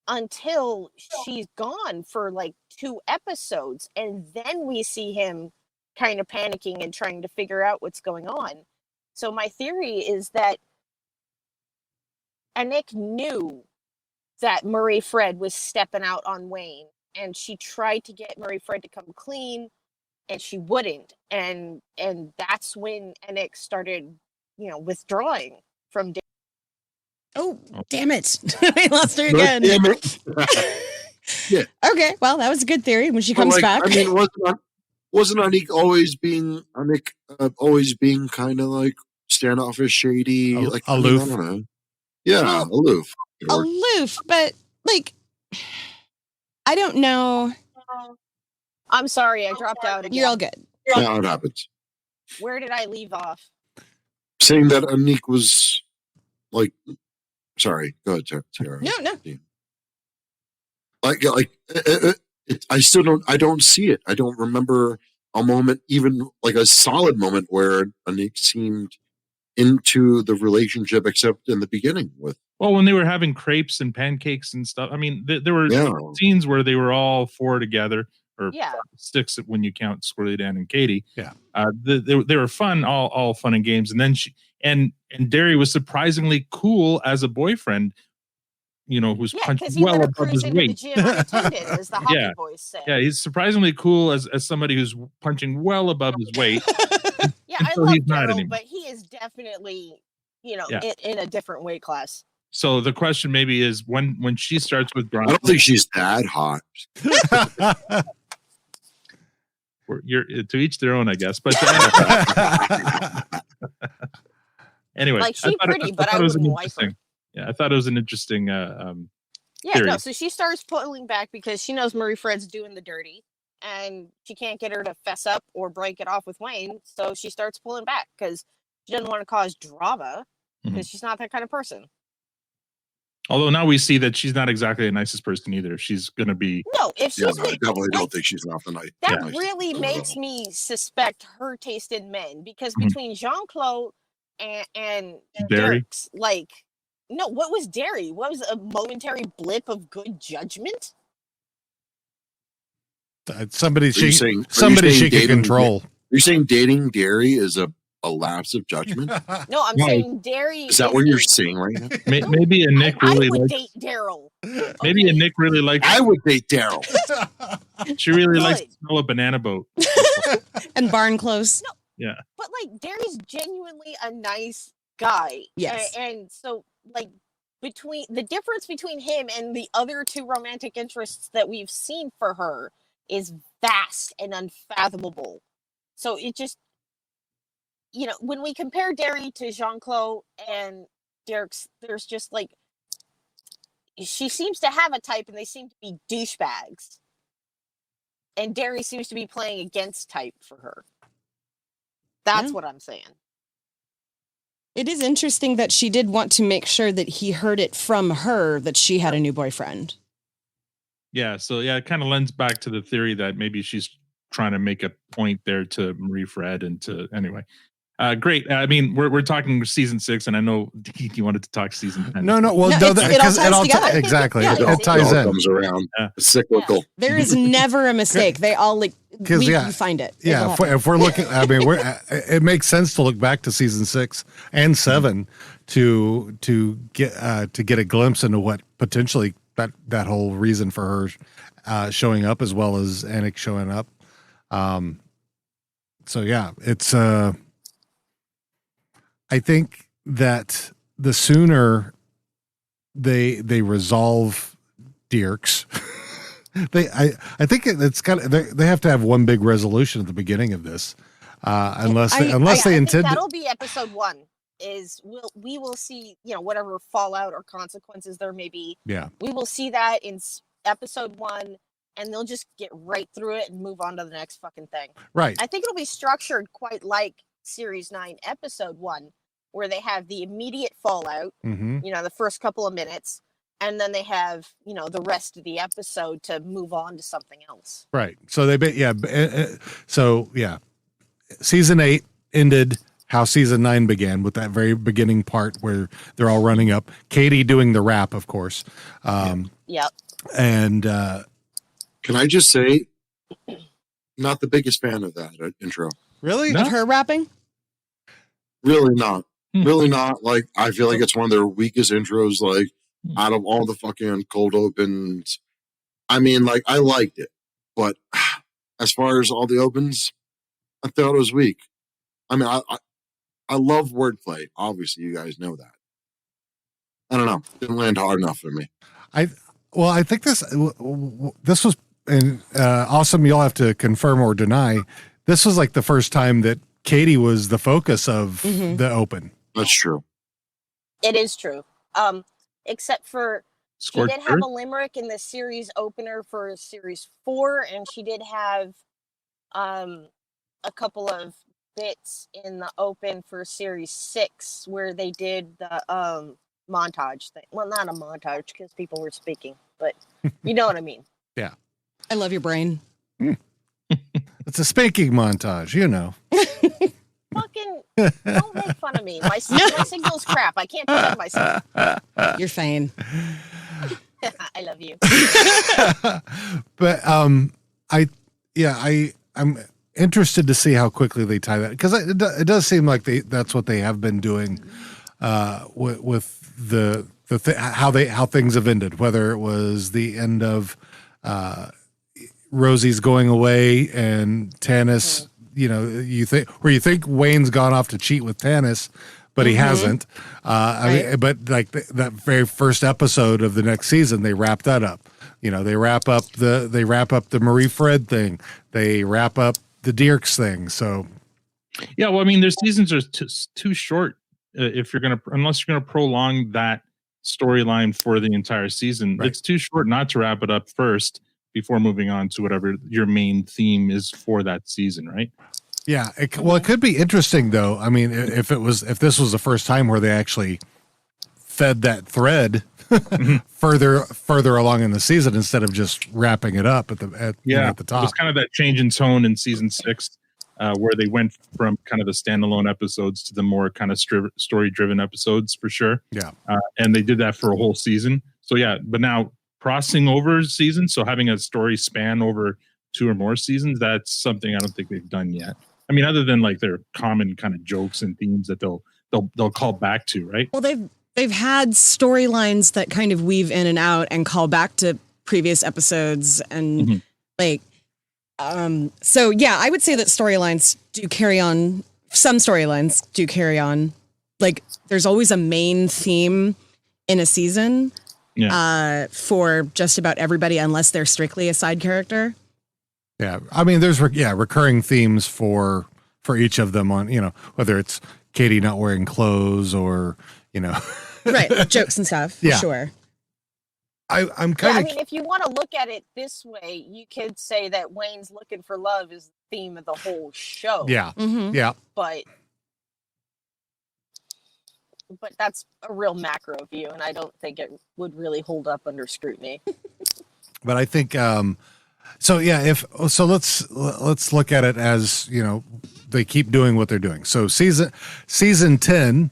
until she's gone for like 2 episodes, and then we see him kind of panicking and trying to figure out what's going on. So my theory is that Anik knew that Marie Fred was stepping out on Wayne, and she tried to get Marie Fred to come clean, and she wouldn't, and that's when Anik started, withdrawing from. Oh, damn it! I lost her again. Damn it. Yeah. Okay, well, that was a good theory. When she comes back, I mean, wasn't Anik always being kind of like standoffish, shady, like aloof? I don't know. Yeah, aloof. Aloof, but like, I don't know. I'm sorry, I dropped out again. You're all good. Yeah, it happens. Where did I leave off? Saying that Anik was like, sorry, go ahead, Tiara. No. I don't see it. I don't remember a moment, even like a solid moment, where Anik seemed into the relationship, except in the beginning with. Well, when they were having crepes and pancakes and stuff, I mean, there were scenes where they were all 4 together, or 6 when you count Squirrely Dan and Katie. Yeah, they were fun, all fun and games. And then and Derry was surprisingly cool as a boyfriend. Who's punching well above his weight. As the hockey boys say. Yeah, he's surprisingly cool as somebody who's punching well above his weight. Yeah, I love Daryl, but he is definitely, in a different weight class. So the question maybe is when she starts with Bronco. I don't think she's that hot. You're to each their own, I guess. But anyway, like she's pretty, but I wouldn't like her. Yeah, I thought it was an interesting. No. So she starts pulling back because she knows Marie Fred's doing the dirty, and she can't get her to fess up or break it off with Wayne. So she starts pulling back because she doesn't want to cause drama because she's not that kind of person. Although now we see that she's not exactly the nicest person either. She's going to be. No, if she's. I definitely don't think she's not the night. That really makes me suspect her taste in men, because between Jean-Claude and Dirk's, like. No, what was Derry? What was a momentary blip of good judgment? Somebody she can control. You're saying dating Derry is a lapse of judgment? No, I'm saying Derry. Is that what you're saying right now? Maybe a Nick really would date Daryl. Maybe a Nick really likes. I would date Daryl. She really likes to smell a banana boat and barn clothes. No, yeah, but like Derry's genuinely a nice guy. Yes, and so like the difference between him and the other 2 romantic interests that we've seen for her is vast and unfathomable. So it just, when we compare Derry to Jean-Claude and Dirk's, there's just like, she seems to have a type and they seem to be douchebags. And Derry seems to be playing against type for her. That's what I'm saying. It is interesting that she did want to make sure that he heard it from her that she had a new boyfriend. Yeah, so it kind of lends back to the theory that maybe she's trying to make a point there to Marie Fred and to anyway. Great. I mean, we're talking season 6, and I know you wanted to talk season 10. No. Well, because it all exactly. Yeah, it ties in. Comes around. Yeah. It's cyclical. There is never a mistake. They all you find it. Yeah. If we're looking, I mean, it makes sense to look back to season 6 and 7 to get a glimpse into what potentially that whole reason for her showing up, as well as Anik showing up. So yeah, it's I think that the sooner they resolve Dirks, I think it's they have to have one big resolution at the beginning of this, unless they intend. That'll be episode 1. We will see whatever fallout or consequences there may be. Yeah, we will see that in episode 1, and they'll just get right through it and move on to the next fucking thing. Right. I think it'll be structured quite like Series 9, Episode 1, where they have the immediate fallout, the first couple of minutes, and then they have, the rest of the episode to move on to something else. Right. So season 8 ended how season 9 began, with that very beginning part where they're all running up. Katie doing the rap, of course. Yep. And can I just say, not the biggest fan of that intro. really, No. Of her rapping? Really not. Really not. Like, I feel like it's one of their weakest intros, like, out of all the fucking cold opens. I mean, like, I liked it, but as far as all the opens, I thought it was weak. I mean, I love wordplay. Obviously, you guys know that. I don't know. Didn't land hard enough for me. I think this was awesome. You'll have to confirm or deny. This was like the first time that Katie was the focus of the open. That's true. It is true. Except for Scored she did third? have a limerick in the series opener for series 4, and she did have a couple of bits in the open for series 6 where they did the montage thing. Well, not a montage because people were speaking, but you know what I mean. Yeah. I love your brain. It's a spanking montage, you know. Fucking don't make fun of me. My signal's crap. I can't defend myself. You're fine. I love you. But I'm interested to see how quickly they tie that, because it does seem like that's what they have been doing with how things have ended, whether it was the end of Rosie's going away and Tanis, you think Wayne's gone off to cheat with Tanis, but he hasn't. I mean, but like that very first episode of the next season, they wrap that up. They wrap up the Marie Fred thing. They wrap up the Dierks thing. So Yeah, well, I mean, their seasons are too short unless you're gonna prolong that storyline for the entire season. Right. It's too short not to wrap it up first before moving on to whatever your main theme is for that season, right? yeah, it could be interesting though. I mean, if this was the first time where they actually fed that thread further along in the season instead of just wrapping it up at the top. It's kind of that change in tone in season 6, where they went from kind of the standalone episodes to the more kind of story-driven episodes, for sure. Yeah, and they did that for a whole season. So yeah, but now crossing over seasons, so having a story span over 2 or more seasons, that's something I don't think they've done yet. I mean, other than like their common kind of jokes and themes that they'll call back to, right? Well, they've had storylines that kind of weave in and out and call back to previous episodes and so yeah, I would say that storylines do carry on. Some storylines do carry on. Like there's always a main theme in a season for just about everybody, unless they're strictly a side character. yeah. I mean, there's recurring themes for each of them on whether it's Katie not wearing clothes or Right, jokes and stuff. For sure. I'm kind I of mean, if you want to look at it this way, you could say that Wayne's looking for love is the theme of the whole show. yeah. But that's a real macro view, and I don't think it would really hold up under scrutiny. But I think let's look at it as they keep doing what they're doing. So season 10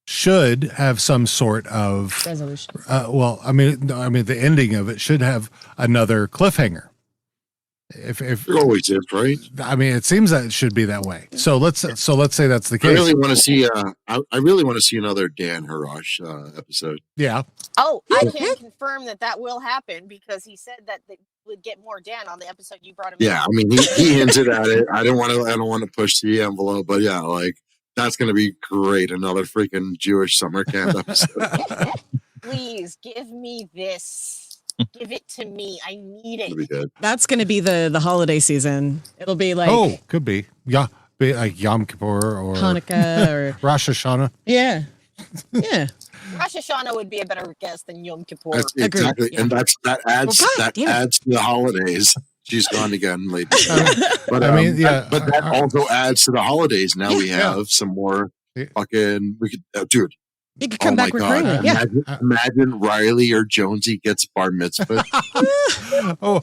should have some sort of Resolution. I mean the ending of it should have another cliffhanger. If It always is, right? I mean, it seems that it should be that way. So let's say that's the I case. really want to see. I really want to see another Dan Harash episode. Yeah. Oh, I can confirm that will happen because he said that they would get more Dan on the episode you brought him. Yeah, I mean, he hinted at it. I don't want to push the envelope, but yeah, like that's going to be great. Another freaking Jewish summer camp episode. Please give me this. Give it to me. I need it. That'll be good. That's going to be the holiday season. It'll be like Could be. Yeah. Be like Yom Kippur or Hanukkah or Rosh Hashanah. yeah. Rosh Hashanah would be a better guess than Yom Kippur. That's Agreed. exactly, Yeah. and that adds Well, God damn it. adds to the holidays. She's gone again, lady. But I mean, yeah. but that also adds to the holidays. Now we have some more fucking. We could, dude. You could come back recurringly. Yeah. Imagine Riley or Jonesy gets bar mitzvah. Come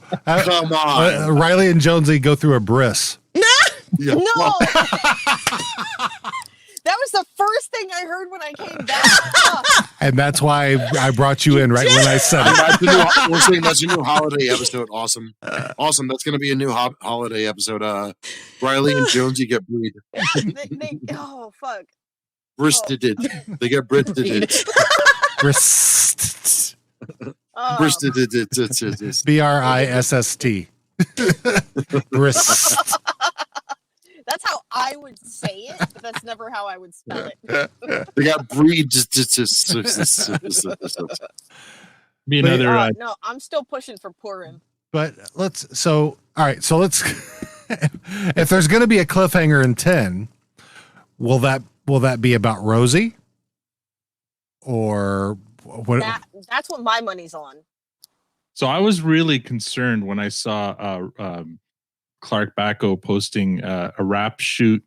on. Riley and Jonesy go through a bris. Yeah. No. That was the first thing I heard when I came back. And that's why I brought you in right when I said it. We're saying that's a new holiday episode. Awesome. Awesome. That's going to be a new holiday episode. Riley and Jonesy get breed. Oh, fuck. Bristed. They get bristed. Brist. Bristed. BRISST. Brist. That's how I would say it, but that's never how I would spell it. They got breed. Be another. No, I'm still pushing for Purim. But all right. So let's, if there's going to be a cliffhanger in 10, will that be about Rosie? Or what? That's what my money's on. So I was really concerned when I saw Clark Bacco posting a rap shoot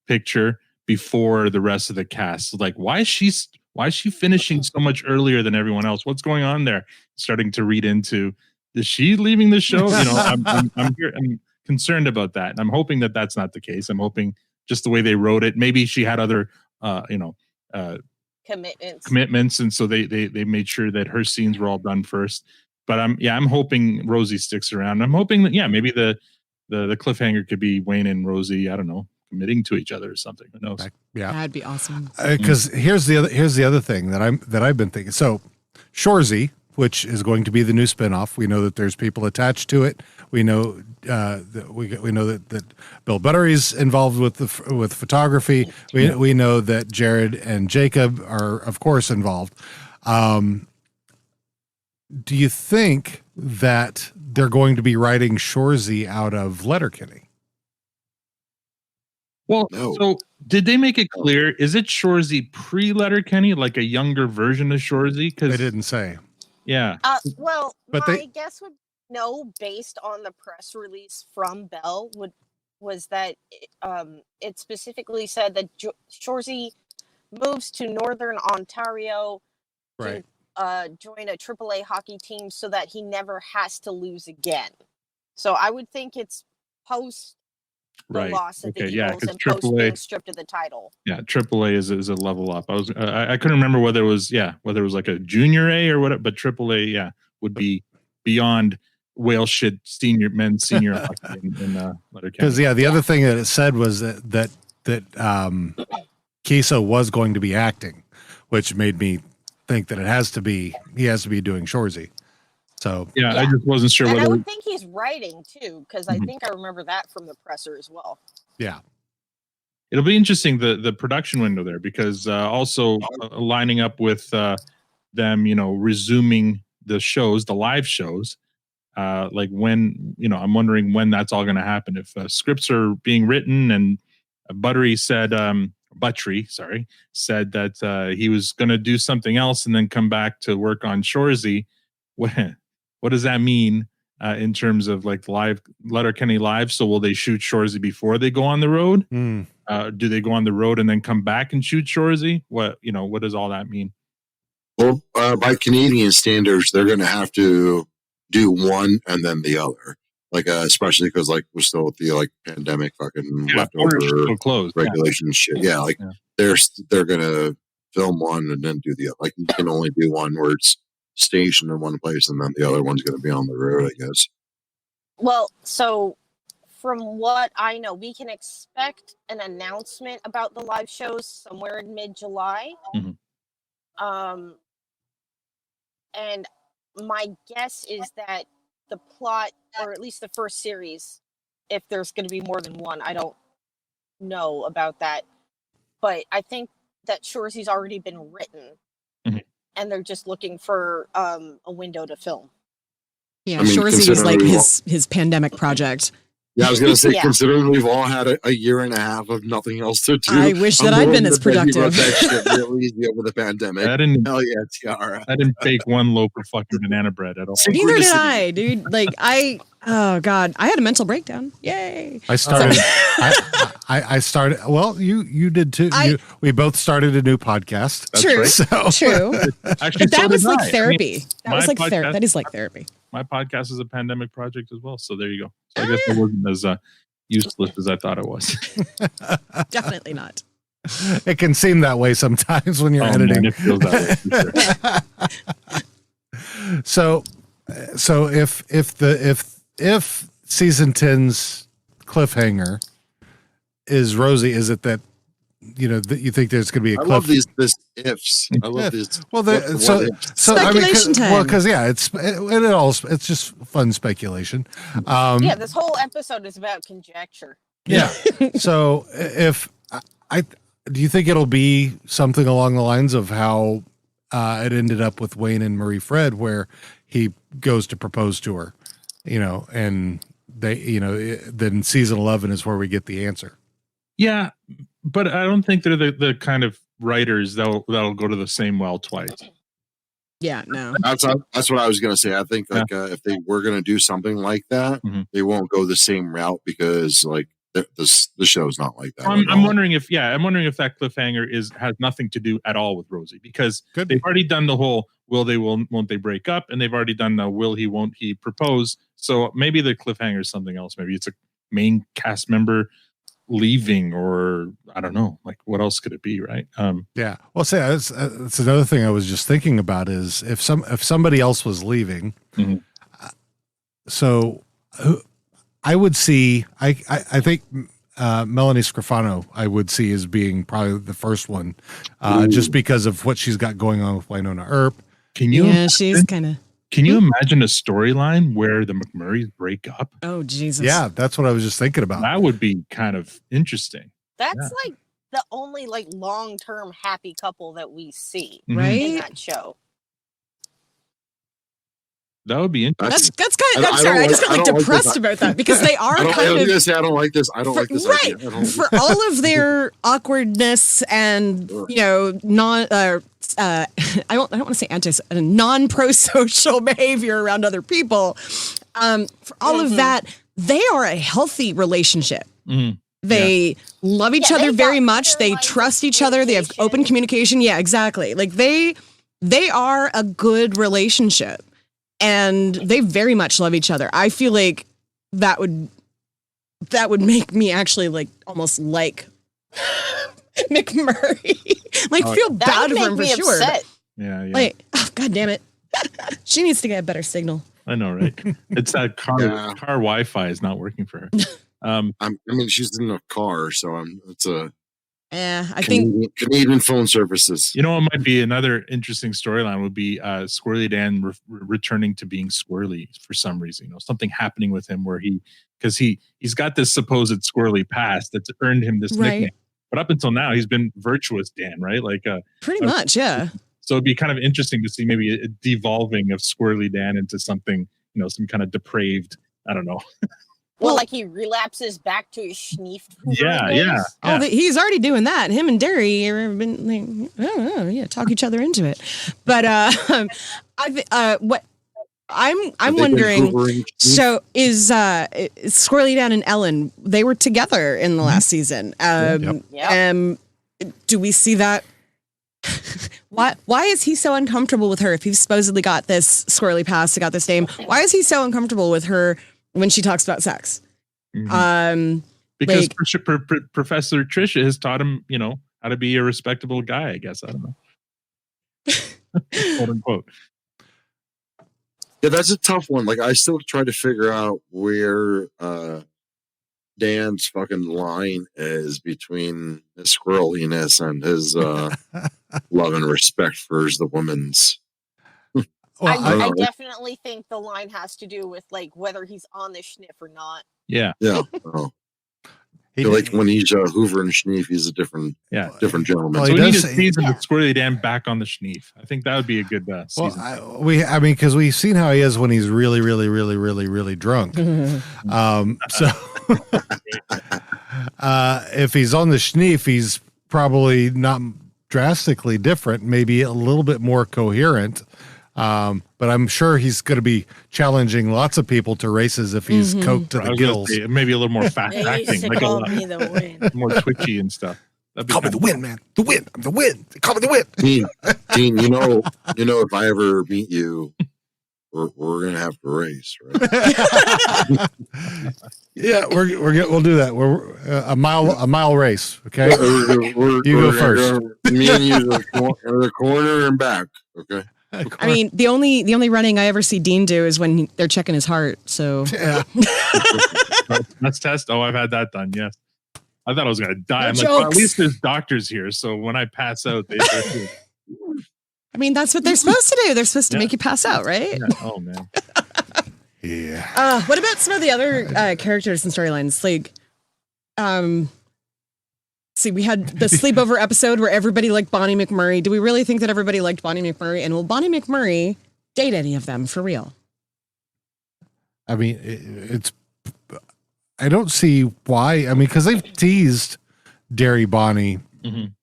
picture before the rest of the cast. Like, why is she finishing so much earlier than everyone else? What's going on there? Starting to read into, is she leaving the show? You know, I'm concerned about that, and I'm hoping that that's not the case. I'm hoping just the way they wrote it. Maybe she had other, commitments, and so they made sure that her scenes were all done first. But I'm hoping Rosie sticks around. I'm hoping that maybe the cliffhanger could be Wayne and Rosie, I don't know, committing to each other or something. Who knows? Yeah, that'd be awesome. Because here's the other thing that I've been thinking. So, Shoresy, which is going to be the new spinoff, we know that there's people attached to it. We know that Bill Buttery's involved with photography. We know that Jared and Jacob are of course involved. Do you think that they're going to be writing Shoresy out of Letterkenny? Well, No. So did they make it clear? Is it Shoresy pre-Letterkenny, like a younger version of Shoresy? Because They didn't say. Yeah. But my guess would no, based on the press release from Bell, was that it specifically said that Shoresy moves to Northern Ontario Right. to join a AAA hockey team so that he never has to lose again. So I would think it's post the Right. loss of the Okay, yeah, Eagles 'cause and post AAA being stripped of the title. Yeah, AAA is a level up. I couldn't remember whether it was like a junior A or what, but AAA would be beyond whale shit men's senior hockey in Letterkenny. Because the other thing that it said was that Kiso was going to be acting, which made me think that he has to be doing Shoresy. So I just wasn't sure And whether I would think he's writing too, because I think I remember that from the presser as well. yeah. it'll be interesting the production window there, because also lining up with them, resuming the live shows. Like when, I'm wondering when that's all going to happen. If scripts are being written, and Buttery said that he was going to do something else and then come back to work on Shoresy. What does that mean in terms of like live Letterkenny live? So will they shoot Shoresy before they go on the road? Do they go on the road and then come back and shoot Shoresy? What does all that mean? Well, by Canadian standards, they're going to have to do one and then the other. Like, especially because like we're still with the pandemic fucking leftover closed regulation shit. Yeah, they're going to film one and then do the other. Like you can only do one where it's stationed in one place and then the other one's going to be on the road, I guess. Well, so from what I know, we can expect an announcement about the live shows somewhere in mid-July. Mm-hmm. And my guess is that the plot, or at least the first series, if there's going to be more than one, I don't know about that. But I think that Shoresy's already been written, and they're just looking for a window to film. Yeah, Shoresy is like his pandemic project. Yeah, I was going to say, considering we've all had a year and a half of nothing else to do, I wish that I'd been as productive. That shit real easy over the pandemic. Hell yeah, Tiara. I didn't bake one loaf of fucking banana bread at all. Neither did I, dude. Like oh God, I had a mental breakdown. Yay! I started. I started. Well, you did too. We both started a new podcast. That's true. right. True. Actually, but that so was did like I. therapy. I mean, that was like podcast- that is like therapy. My podcast is a pandemic project as well. So there you go. So I guess it wasn't as useless as I thought it was. Definitely not. It can seem that way sometimes when you're editing. Man, it feels that way for sure. So if season 10's cliffhanger is Rosie, is it that that you think there's going to be a I cliff? love these ifs. I love these. Well, Speculation time. Because it's just fun speculation. Yeah, this whole episode is about conjecture. Yeah. So if do you think it'll be something along the lines of how it ended up with Wayne and Marie Fred, where he goes to propose to her, and they, then season 11 is where we get the answer. Yeah, but I don't think they're the kind of writers that'll go to the same well twice. Yeah, no. That's what I was going to say. I think if they were going to do something like that, they won't go the same route because the show's not like that. I'm wondering if that cliffhanger has nothing to do at all with Rosie, because they've already done the whole won't they break up, and they've already done the won't he propose. So maybe the cliffhanger is something else. Maybe it's a main cast member leaving, or I don't know, like what else could it be, right? Yeah. Well, say that's another thing I was just thinking about is if somebody else was leaving, so I would see. I think Melanie Scrofano I would see as being probably the first one, just because of what she's got going on with Wynonna Earp. She's kind of. Can you imagine a storyline where the McMurrays break up? Oh, Jesus. Yeah, that's what I was just thinking about. That would be kind of interesting. That's like the only long-term happy couple that we see right in that show. That would be interesting. That's kind of. I'm sorry, I just got depressed about that because they are kind of. I was going to say I don't like this. I don't like this. Right. For all of their awkwardness and I don't want to say non-pro-social behavior around other people. For all of that, they are a healthy relationship. They love each other very much. They trust each other. They have open communication. Yeah, exactly. Like they are a good relationship, and they very much love each other. I feel like that would make me actually almost like McMurray. Feel bad for him for sure. Upset. Yeah. God damn it. She needs to get a better signal. I know, right? It's that car Wi-Fi is not working for her. She's in a car, so it's a I think Canadian phone services. What might be another interesting storyline would be Squirrely Dan returning to being squirrely for some reason. Something happening with him where he's got this supposed squirrely past that's earned him this nickname. But up until now, he's been virtuous Dan, right? Pretty much, yeah. So it'd be kind of interesting to see maybe a devolving of Squirrely Dan into something, some kind of depraved, I don't know. Well, he relapses back to his schneef. Yeah. Oh, he's already doing that. Him and Derry have been, talk each other into it. But what I'm wondering. So is Squirrely Dan and Ellen? They were together in the last season. Do we see that? Why is he so uncomfortable with her if he's supposedly got this squirrely past, got this name? Why is he so uncomfortable with her when she talks about sex? Because Professor Tricia has taught him, how to be a respectable guy, I guess. I don't know. Quote unquote. Yeah, that's a tough one. I still try to figure out where Dan's fucking line is between his squirreliness and his love and respect for the woman's. I definitely think the line has to do with whether he's on the schniff or not. Yeah. Oh. When he's Hoover and Schneef, he's a different gentleman. Well, so we need a season with Squirrely Dan back on the Schneef. I think that would be a good season. Because we've seen how he is when he's really, really, really, really, really drunk. So if he's on the Schneef, he's probably not drastically different, maybe a little bit more coherent. But I'm sure he's going to be challenging lots of people to races if he's coked to the gills. Maybe a little more fast acting, more twitchy and stuff. Call me the wind, man. The wind. I'm the wind. Call me the wind. Dean, if I ever meet you, we're gonna have to race, right? Yeah, we'll do that. We're a mile race. Okay, You go first. Me and you are the corner and back. Okay. I mean, the only running I ever see Dean do is when they're checking his heart. So Yeah. Let's test. Oh, I've had that done. Yes. I thought I was going to die. No I'm like, well, at jokes. least there's doctors here. So when I pass out, they I mean, that's what they're supposed to do. They're supposed to make you pass out, right? yeah. Oh, man. Yeah. What about some of the other characters and storylines? Like, see, we had the sleepover episode where everybody liked Bonnie McMurray. Do we really think that everybody liked Bonnie McMurray? And will Bonnie McMurray date any of them for real? I mean, it's. I don't see why. I mean, because they've teased Derry Bonnie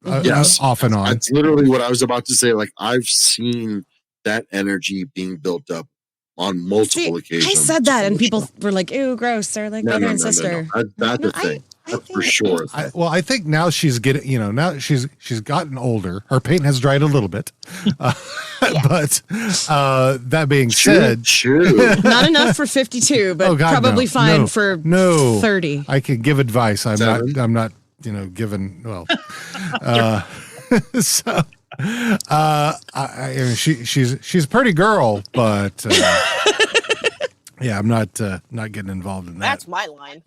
Yes. off and on. That's literally what I was about to say. Like, I've seen that energy being built up on multiple occasions. I said that, and people were like, "Ew, gross." They're like brother and sister. That's the thing. That's for sure. I think now she's getting, now she's gotten older. Her paint has dried a little bit. But that being said, Not enough for 52, but probably fine for 30. I can give advice. I'm 7. not, giving, well, so, I mean, she's a pretty girl, but, yeah, I'm not getting involved in that. That's my line.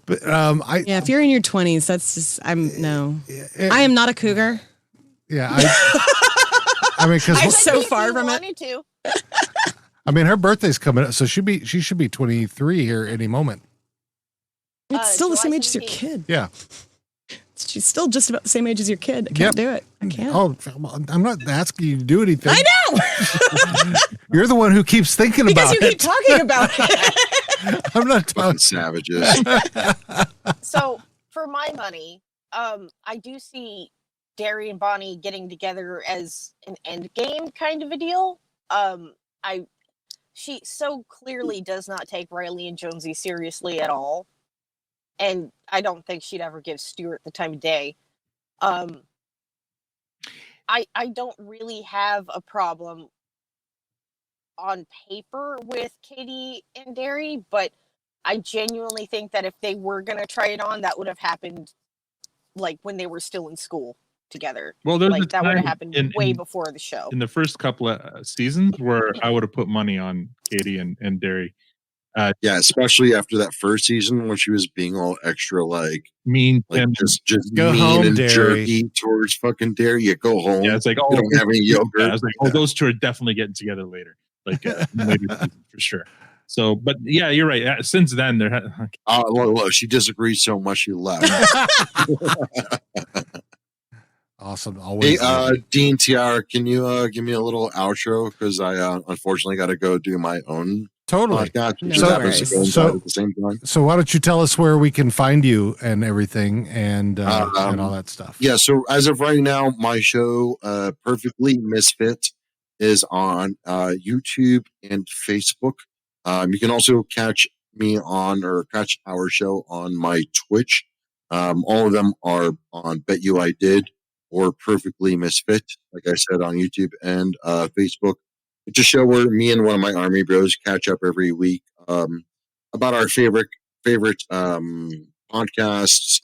But if you're in your 20s, that's just I am not a cougar. Yeah, I mean, because I'm so far from it. Wanted to. I mean, her birthday's coming up, so she should be 23 here any moment. It's still the July same age as your 17th. kid. Yeah, She's still just about the same age as your kid. I can't do it. I can't. Oh, I'm not asking you to do anything. I know. You're the one who keeps thinking Because about you keep it. talking about it. I'm not Fucking talking. savages. So for my money, I do see Derry and Bonnie getting together as an end game kind of a deal. She so clearly does not take Riley and Jonesy seriously at all. And I don't think she'd ever give Stuart the time of day. I don't really have a problem on paper with Katie and Derry, but I genuinely think that if they were going to try it on, that would have happened like when they were still in school together. Well, there's like a that would have time happened way before the show. in the first couple of seasons where I would have put money on Katie and Derry. Yeah, especially after that first season when she was being all extra Mean and just Go mean home, and Derry. jerky towards fucking Derry. You go home. yeah, it's like, oh, You don't have any yogurt. Yeah, I was like, oh, those two are definitely getting together later, later season for sure. So, but yeah, you're right. Since then, Look, she disagreed so much she left. Awesome. Always. Hey, Dean, Tiara, can you give me a little outro? Because I unfortunately got to go do my own totally. podcast. No Which happens worries. to coincide at the same time. So why don't you tell us where we can find you and everything and all that stuff? Yeah, so as of right now, my show, Perfectly Misfit, is on YouTube and Facebook. You can also catch me on or catch our show on my Twitch. All of them are on Bet You I Did or Perfectly Misfit, like I said, on YouTube and Facebook. It's a show where me and one of my army bros catch up every week about our favorite podcasts,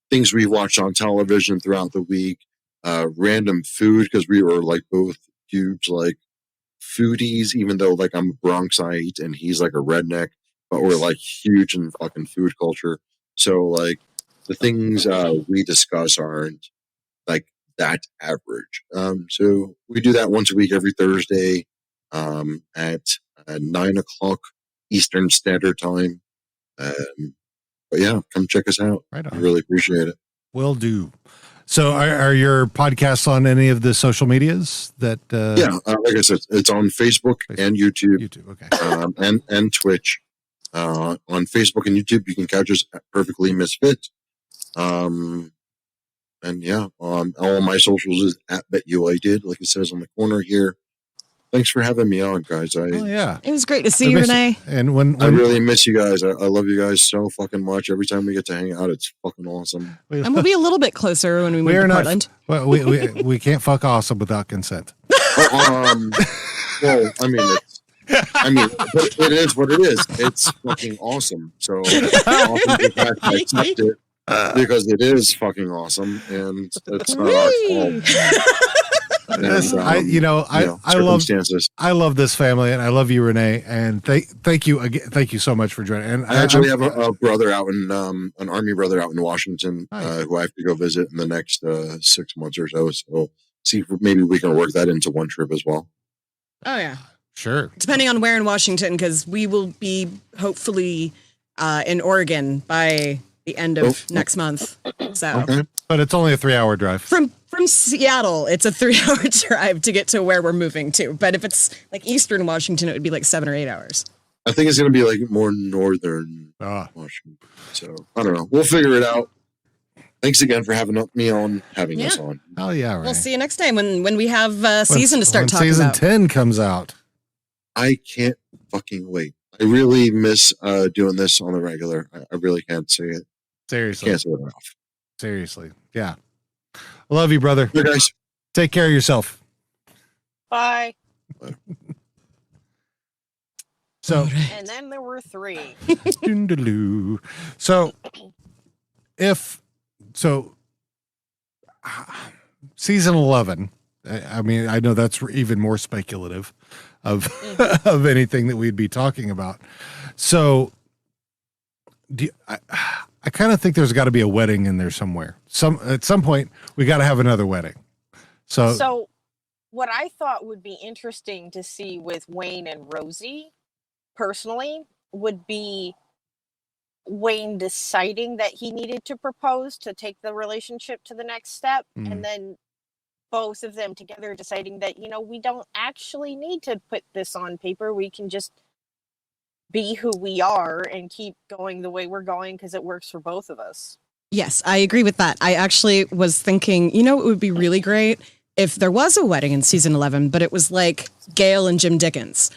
things we've watched on television throughout the week, random food, because we were like both huge like foodies, even though like I'm a Bronxite and he's like a redneck, but we're like huge in fucking food culture. So like the things we discuss aren't like that average. So we do that once a week, every Thursday at 9:00 Eastern Standard Time. But yeah, come check us out. Right on. I really appreciate it. Will do. So are your podcasts on any of the social medias that? Yeah, like I said, it's on Facebook and YouTube. YouTube. Okay. And Twitch. On Facebook and YouTube, you can catch us at Perfectly Misfit. And yeah, all my socials is at Bet You I Did, like it says on the corner here. Thanks for having me on, guys. Oh yeah. It was great to see you, Rene. And when I really miss you guys. I love you guys so fucking much. Every time we get to hang out, it's fucking awesome. And we'll be a little bit closer when we move to Portland. Well, we can't fuck awesome without consent. Well, but it is what it is. It's fucking awesome. So I'll accept it because it is fucking awesome, and it's not our fault. I love this family, and I love you, Rene, and thank you again. Thank you so much for joining. And I actually have a brother out in an army brother out in Washington who I have to go visit in the next 6 months or so. So see if maybe we can work that into one trip as well. Oh yeah, sure. Depending on where in Washington, because we will be hopefully in Oregon by the end of next month. So, okay. But it's only a 3-hour drive from Seattle. It's a 3-hour drive to get to where we're moving to. But if it's like Eastern Washington, it would be like 7 or 8 hours. I think it's going to be like more northern Washington. So I don't know. We'll figure it out. Thanks again for having us on. Oh yeah, right. We'll see you next time when we have season to start talking season about. Season 10 comes out. I can't fucking wait. I really miss doing this on the regular. I really can't say it. Seriously. Can't say it enough. Seriously. Yeah. I love you, brother. Hey, guys. Take care of yourself. Bye. So, and then there were 3. So, season 11. I mean, I know that's even more speculative of of anything that we'd be talking about. So, I kind of think there's got to be a wedding in there somewhere. At some point, we got to have another wedding. So, what I thought would be interesting to see with Wayne and Rosie, personally, would be Wayne deciding that he needed to propose to take the relationship to the next step, and then both of them together deciding that, we don't actually need to put this on paper. We can just be who we are and keep going the way we're going because it works for both of us. Yes, I agree with that. I actually was thinking, it would be really great if there was a wedding in season 11, but it was like Gail and Jim Dickens.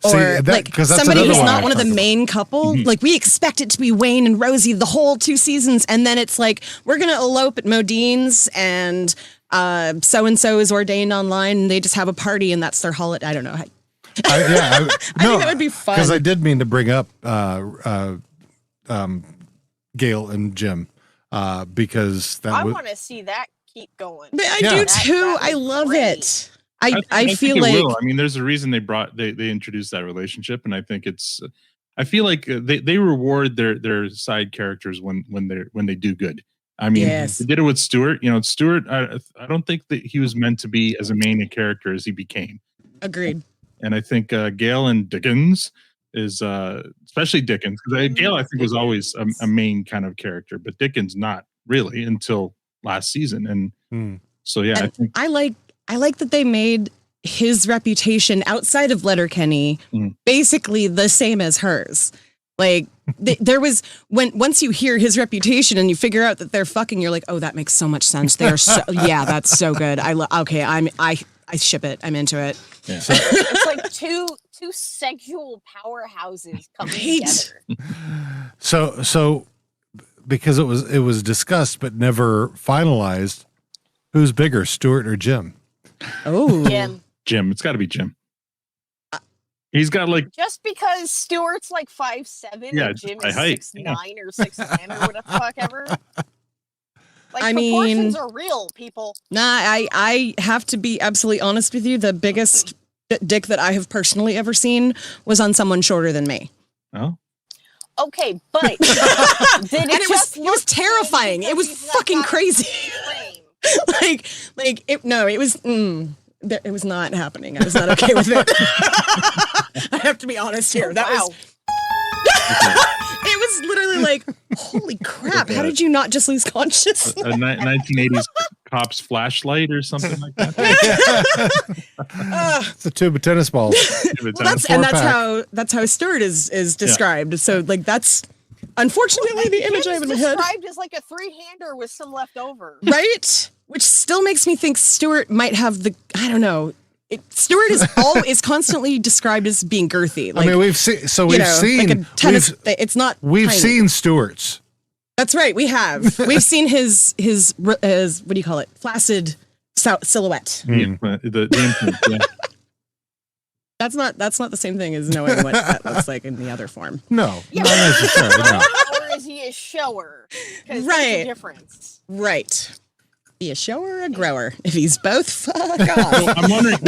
Or somebody who's not one of the main couple. Mm-hmm. Like we expect it to be Wayne and Rosie the whole 2 seasons. And then it's like, we're going to elope at Modine's and so-and-so is ordained online and they just have a party and that's their holiday. I don't know. I think that would be fun. Because I did mean to bring up Gail and Jim because I want to see that keep going. I do too. I love it. I feel like will. I mean, there's a reason they introduced that relationship, and I think it's. I feel like they reward their side characters when they do good. I mean, they did it with Stuart. Stuart. I don't think that he was meant to be as a main character as he became. Agreed. And I think Gail and Dickens is especially Dickens, because Gail I think was always a main kind of character, but Dickens not really until last season. And so yeah, I like that they made his reputation outside of Letterkenny basically the same as hers. Like there was once you hear his reputation and you figure out that they're fucking, you're like, oh, that makes so much sense. They are so that's so good. I ship it. I'm into it. Yeah. It's like two sexual powerhouses coming together. So because it was discussed but never finalized, who's bigger, Stuart or Jim? Oh, Jim. It's got to be Jim. He's got just because Stuart's like 5'7" and Jim is 6'9" or 6'10" or whatever the fuck ever. Proportions are real, people. Nah, I have to be absolutely honest with you. The biggest dick that I have personally ever seen was on someone shorter than me. Oh. Okay, but it was terrifying. It was fucking crazy. It was not happening. I was not okay with it. I have to be honest here. That was. It was literally like, holy crap! How did you not just lose consciousness? A 1980s cop's flashlight or something like that. It's a tube of tennis balls. That's how Stuart is described. Yeah. So that's unfortunately the image I have in my head. Described as like a 3-hander with some left over, right? Which still makes me think Stuart might have I don't know. Stuart is constantly described as being girthy. Like, I mean, we've seen like a tennis. It's not. We've tiny. Seen Stuart's. That's right. We have. We've seen his what do you call it? Flaccid silhouette. The imprint, yeah. That's not the same thing as knowing what that looks like in the other form. No, Yeah, not necessarily. No. or is he a shower? Because Right. there's a difference. Right. Be a shower or a grower? If he's both, fuck off. So I'm wondering.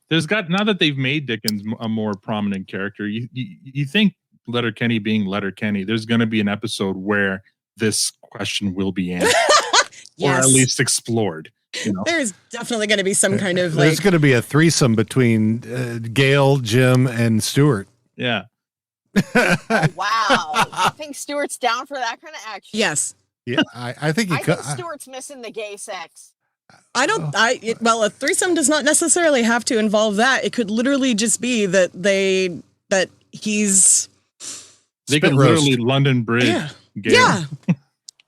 There's got now that they've made Dickens a more prominent character. You think Letterkenny being Letterkenny, there's going to be an episode where this question will be answered, or at least explored. You know? There's definitely going to be some kind of There's going to be a threesome between Gail, Jim, and Stuart. Yeah. Wow. I think Stuart's down for that kind of action. Yes. Yeah, I think I think Stuart's missing the gay sex. I don't. Well, a threesome does not necessarily have to involve that. It could literally just be that he's. They could literally London Bridge. Yeah. Gay. Yeah.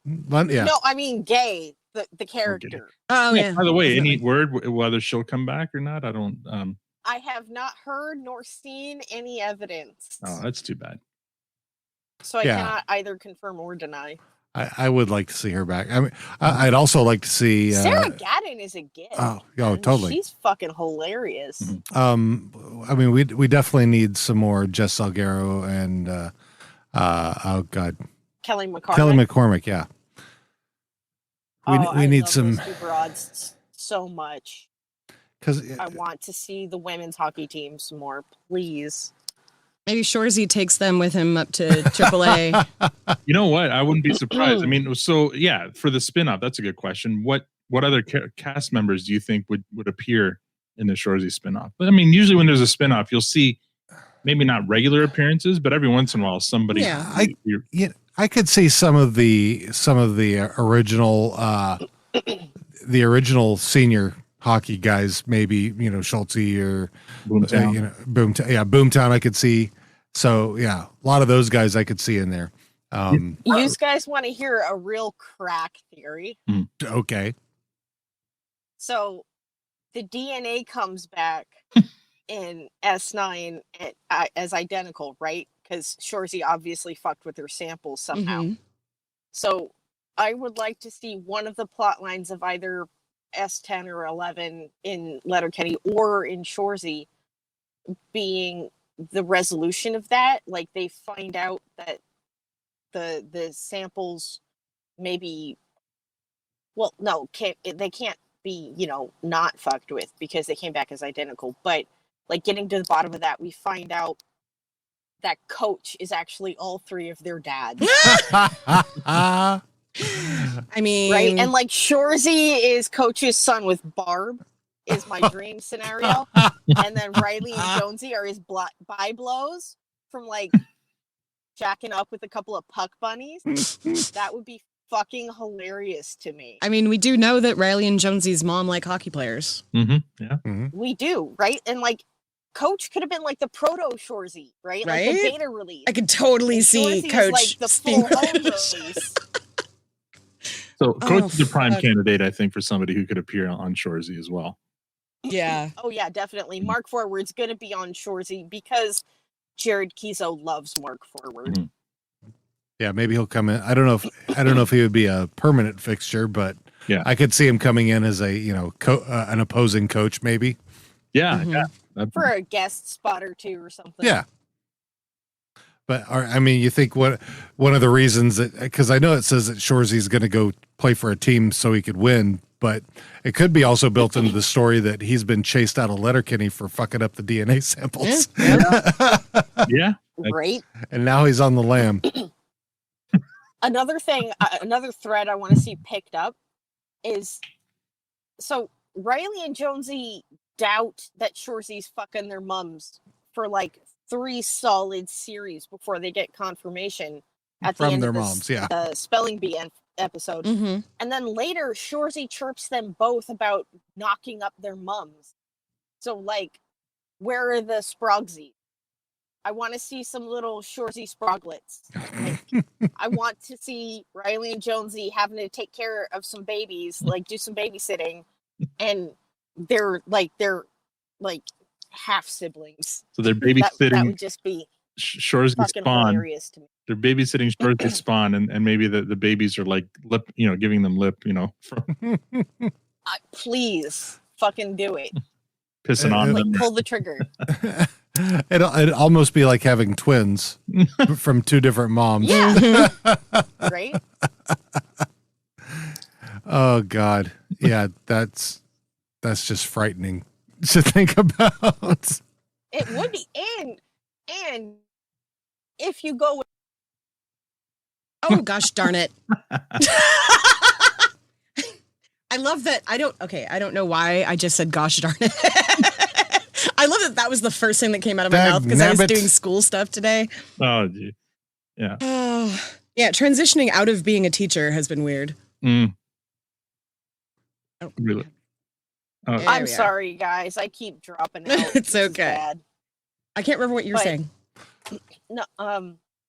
Yeah. No, I mean gay. The character. Oh yeah. By the way, any word whether she'll come back or not? I don't. I have not heard nor seen any evidence. Oh, that's too bad. So I cannot either confirm or deny. I would like to see her back. I mean, I'd also like to see Sarah Gadon is a gift. Oh, totally. She's fucking hilarious. Mm-hmm. I mean, we definitely need some more Jess Salguero and oh god, Kelly McCormick. Kelly McCormick. Yeah. We need love some those two broads so much. Because I want to see the women's hockey team some more, please. Maybe Shoresy takes them with him up to AAA. You know what? I wouldn't be surprised. I mean, so yeah, for the spinoff, that's a good question. What other cast members do you think would appear in the Shoresy spinoff? But I mean, usually when there's a spinoff, you'll see maybe not regular appearances, but every once in a while somebody. Yeah. I could see some of the original senior hockey guys, maybe Schultze or Boomtown. Boomtown. I could see. So yeah, a lot of those guys I could see in there. You guys want to hear a real crack theory? Okay. So the DNA comes back in S9 as identical, right? Because Shoresy obviously fucked with her samples somehow. Mm-hmm. So I would like to see one of the plot lines of either S10 or 11 in Letterkenny or in Shoresy being the resolution of that. Like they find out that the samples maybe, well, no, they can't be, not fucked with because they came back as identical. But like getting to the bottom of that, we find out that Coach is actually all three of their dads. I mean, right? And like Shoresy is Coach's son with Barb is my dream scenario. And then Riley and Jonesy are his by blows from like jacking up with a couple of puck bunnies. That would be fucking hilarious to me. I mean, we do know that Riley and Jonesy's mom like hockey players. Mm-hmm. Yeah. Mm-hmm. We do, right? And like Coach could have been like the proto Shoresy, right? Like the beta release. I could totally see Coach like the full release. So Coach is a prime candidate, I think, for somebody who could appear on Shoresy as well. Yeah. Oh yeah, definitely. Mark Forward's going to be on Shoresy because Jared Kizo loves Mark Forward. Mm-hmm. Yeah, maybe he'll come in. I don't know if he would be a permanent fixture, but yeah, I could see him coming in as a an opposing coach, maybe. Yeah, Mm-hmm. yeah. For a guest spot or two or something. Yeah. But I mean, you think one of the reasons that, because I know it says that Shoresy's going to go play for a team so he could win, but it could be also built into the story that he's been chased out of Letterkenny for fucking up the DNA samples. Yeah. Right. And now he's on the lam. Another thing, another thread I want to see picked up is, so Riley and Jonesy doubt that Shoresy's fucking their mums for like 3 solid series before they get confirmation at the From end their of moms, yeah. Spelling Bee episode. Mm-hmm. And then later, Shoresy chirps them both about knocking up their mums. So, like, where are the Sprogsies? I want to see some little Shoresy Sproglets. Like, I want to see Riley and Jonesy having to take care of some babies, like do some babysitting, and they're like half siblings. So they're babysitting. That would just be Shoresy fucking Spawn. hilarious to me. They're babysitting Shoresy Spawn, and maybe the babies are like lip, giving them lip, Please fucking do it. Pissing on Like them. pull the trigger. It'd almost be like having twins from two different moms. Yeah. Right? Oh God. Yeah, that's just frightening to think about. It would be. And if you go with Oh gosh darn it. I love that. I don't know why I just said gosh darn it. I love that was the first thing that came out of my mouth because I was doing school stuff today. Oh, gee. Yeah. Oh, yeah. Transitioning out of being a teacher has been weird. Mm. Oh, Really? Oh. There I'm we are. sorry, guys. I keep dropping out. It's This is okay. bad. I can't remember what you were But- saying. No,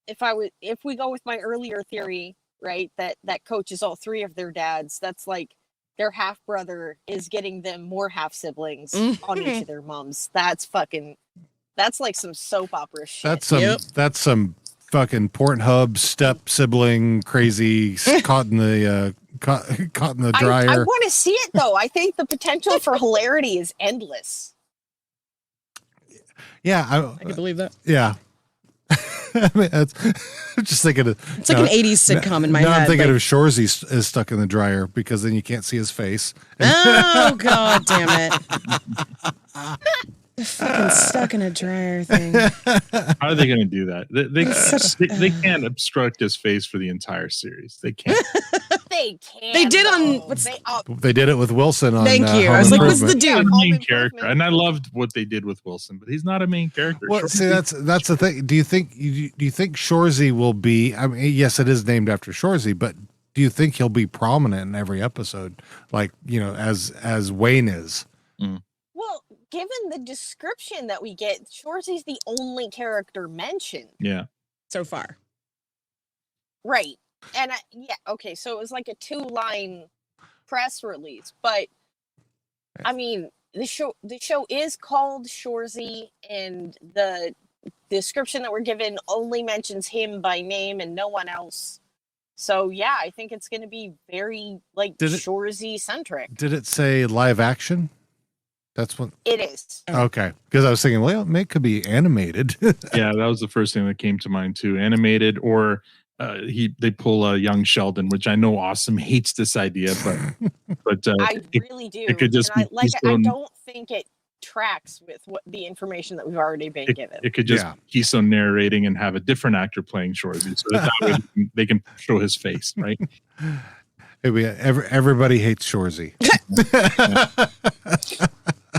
if we go with my earlier theory, right, that coaches all three of their dads, that's like their half brother is getting them more half siblings on each of their moms. That's like some soap opera shit. That's some fucking Pornhub step sibling crazy caught in the dryer. I want to see it though. I think the potential for hilarity is endless. Yeah, I can believe that. yeah. I mean, I'm just thinking of It's like an 80s sitcom in my now head. I'm thinking like, of Shoresy is stuck in the dryer because then you can't see his face. oh god damn it. The fucking stuck in a dryer thing. How are they going to do that? They can't obstruct his face for the entire series. They can't. They can. They did on- though. what's- They did it with Wilson on Thank you. Home I was like, what's the Improvement. dude? He's not a Home main Improvement. character, and I loved what they did with Wilson, but he's not a main character. Well, see, that's the thing. Do you think Shoresy will be? I mean, yes, it is named after Shoresy, but do you think he'll be prominent in every episode, like as Wayne is? Well, given the description that we get, Shoresy's the only character mentioned. Yeah. So far. Right. And okay, so it was like a 2-line press release, but I mean, the show is called Shoresy, and the description that we're given only mentions him by name and no one else. So yeah, I think it's going to be very like Shoresy centric. Did it say live action? That's what. It is. Okay, because I was thinking, well, it could be animated. Yeah, that was the first thing that came to mind too. Animated, or they pull a young Sheldon, which I know Awesome hates this idea, but I really do. It could just and be I Keystone. don't think it tracks with what the information that we've already been given. It could just be Keystone narrating and have a different actor playing Shoresy, so that way they can show his face, right? Everybody hates Shoresy.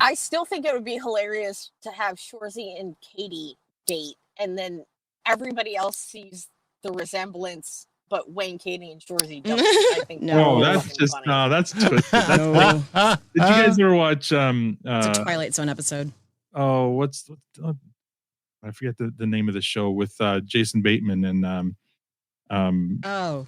I still think it would be hilarious to have Shoresy and Katie date, and then everybody else sees the resemblance, but Wayne, Katie, and Shoresy don't. I think No. Oh, that would be that's fucking just funny. no, that's twisted. No. Did you guys ever watch It's a Twilight Zone episode. I forget the name of the show with Jason Bateman and Oh.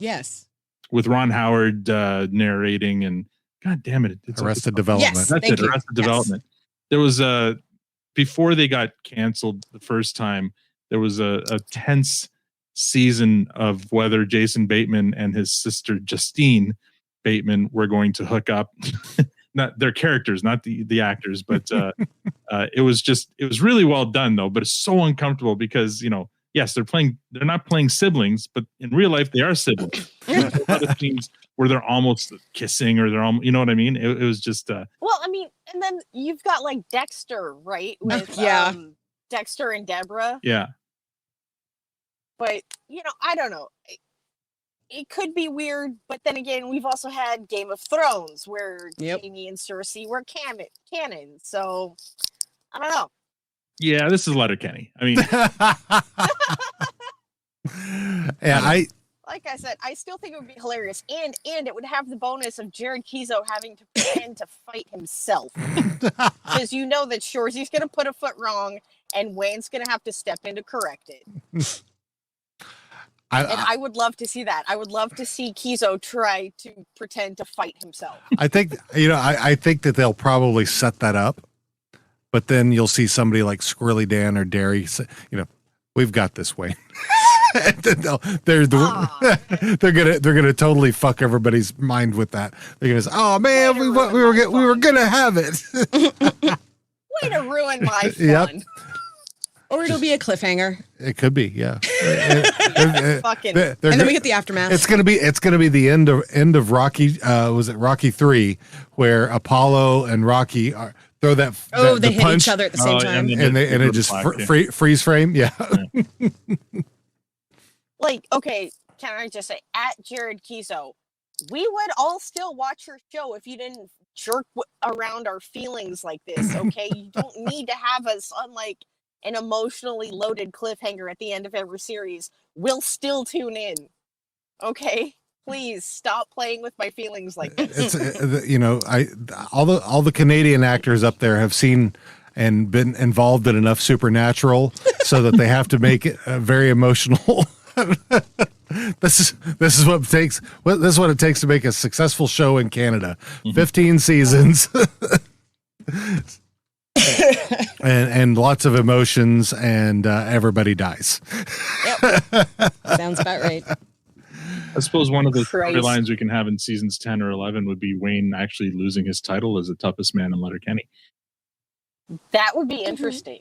Yes. with Ron Howard narrating, and God damn it, it's Arrested Development. Yes. That's Thank it, you. Arrested Yes. Development. There was before they got canceled the first time, there was a tense season of whether Jason Bateman and his sister Justine Bateman were going to hook up. Not their characters, not the actors, but it was really well done though. But it's so uncomfortable because yes, they're not playing siblings, but in real life they are siblings. There's a lot of scenes where they're almost kissing, or they're almost, you know what I mean? It was just Well, I mean, and then you've got like Dexter, right? With Yeah. Dexter and Deborah. yeah. But I don't know. It could be weird, but then again, we've also had Game of Thrones where Yep. Jaime and Cersei were canon. So I don't know. Yeah, this is Letterkenny. I mean, Yeah, Like I said, I still think it would be hilarious, and it would have the bonus of Jared Keezo having to pretend to fight himself, because that Shoresy's going to put a foot wrong, and Wayne's going to have to step in to correct it. And I would love to see that. I would love to see Keezo try to pretend to fight himself. I think I think that they'll probably set that up, but then you'll see somebody like Squirrely Dan or Derry say, we've got this way. they're gonna totally fuck everybody's mind with that. They're gonna say, "Oh man, we were gonna have it." Way to ruin my fun. Yep. Or it'll be a cliffhanger. It could be, yeah. Fucking. And then we get the aftermath. It's gonna be the end of Rocky. Was it Rocky 3, where Apollo and Rocky throw that they hit punch, each other at the same time. and it just freeze frame. Yeah. Like, okay, can I just say, at Jared Kiso, we would all still watch your show if you didn't jerk around our feelings like this, okay? You don't need to have us on, like, an emotionally loaded cliffhanger at the end of every series. We'll still tune in, okay? Please stop playing with my feelings like this. All the Canadian actors up there have seen and been involved in enough Supernatural so that they have to make it very emotional. This is what it takes to make a successful show in Canada. 15 seasons. and lots of emotions, and everybody dies. Yep. Sounds about right. I suppose one of the storylines we can have in seasons 10 or 11 would be Wayne actually losing his title as the toughest man in Letterkenny. That would be interesting.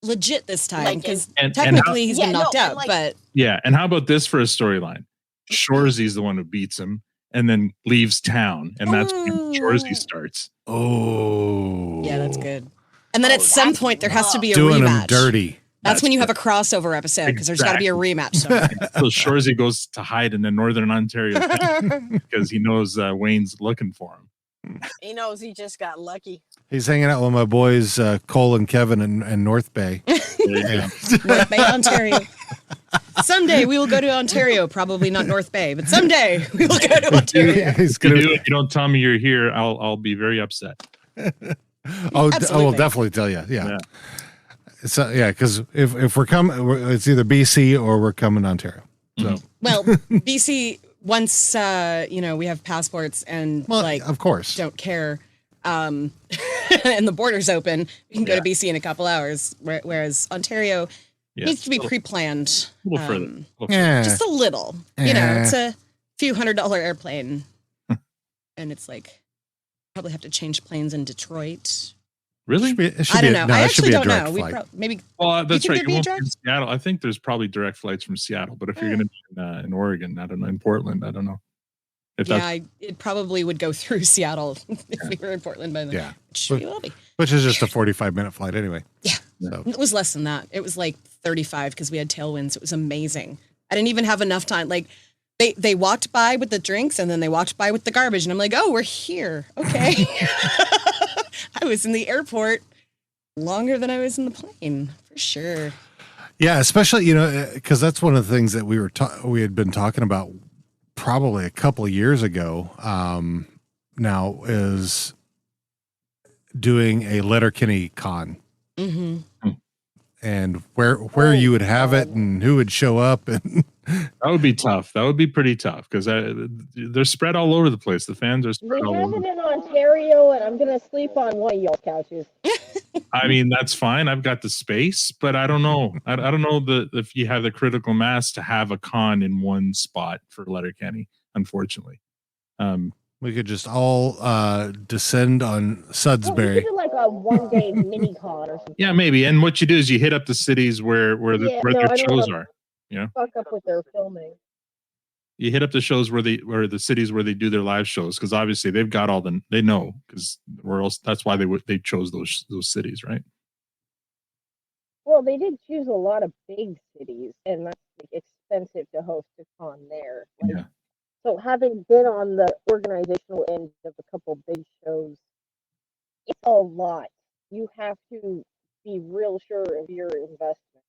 Legit this time, because and technically he's been knocked out. But yeah, and how about this for a storyline? Shoresy's the one who beats him and then leaves town, and that's when Shoresy starts. Oh, yeah, that's good. And then at some point there has to be a doing rematch. Him dirty. That's when you have a crossover episode, because there's got to be a rematch somewhere. So Shoresy goes to hide in the Northern Ontario because he knows Wayne's looking for him. He knows he just got lucky. He's hanging out with my boys Cole and Kevin in North Bay. North Bay, Ontario. Someday we will go to Ontario. Probably not North Bay, but someday we will go to Ontario. If you don't tell me you're here, I'll be very upset. I will definitely tell you. Yeah. So because if we're coming, it's either BC or we're coming to Ontario. So well, BC once we have passports and of course don't care. And the border's open, we can go to BC in a couple hours, whereas Ontario needs to be pre-planned. A little further. Just a little. It's a few $100 airplane. And it's like, probably have to change planes in Detroit. Really? I don't know. I actually don't know. Maybe. Well, that's right. You won't be in Seattle. I think there's probably direct flights from Seattle, but if you're going to be in Oregon, I don't know, in Portland, I don't know. It probably would go through Seattle if we were in Portland by then. Yeah. Which is just a 45-minute flight anyway. Yeah. So. It was less than that. It was like 35 because we had tailwinds. It was amazing. I didn't even have enough time. Like, they walked by with the drinks and then they walked by with the garbage. And I'm like, oh, we're here. Okay. I was in the airport longer than I was in the plane, for sure. Yeah, especially, because that's one of the things that we had been talking about probably a couple of years ago now is doing a Letterkenny con. Mm-hmm. And where you would have it and who would show up. And that would be tough. That would be pretty tough because they're spread all over the place. The fans are spread all over. We have it in Ontario, and I'm going to sleep on one of y'all's couches. I mean, that's fine. I've got the space, but I don't know. I don't know if you have the critical mass to have a con in one spot for Letterkenny, unfortunately. We could just all descend on Sudsbury. We could do like a one-day mini con or something. Yeah, maybe. And what you do is you hit up the cities where their shows are. Yeah. Fuck up with their filming. You hit up the shows where the cities where they do their live shows, because obviously they've got they know, because that's why they chose those cities, right? Well, they did choose a lot of big cities, and that's expensive to host a con there. Yeah. So having been on the organizational end of a couple big shows, it's a lot. You have to be real sure of your investment.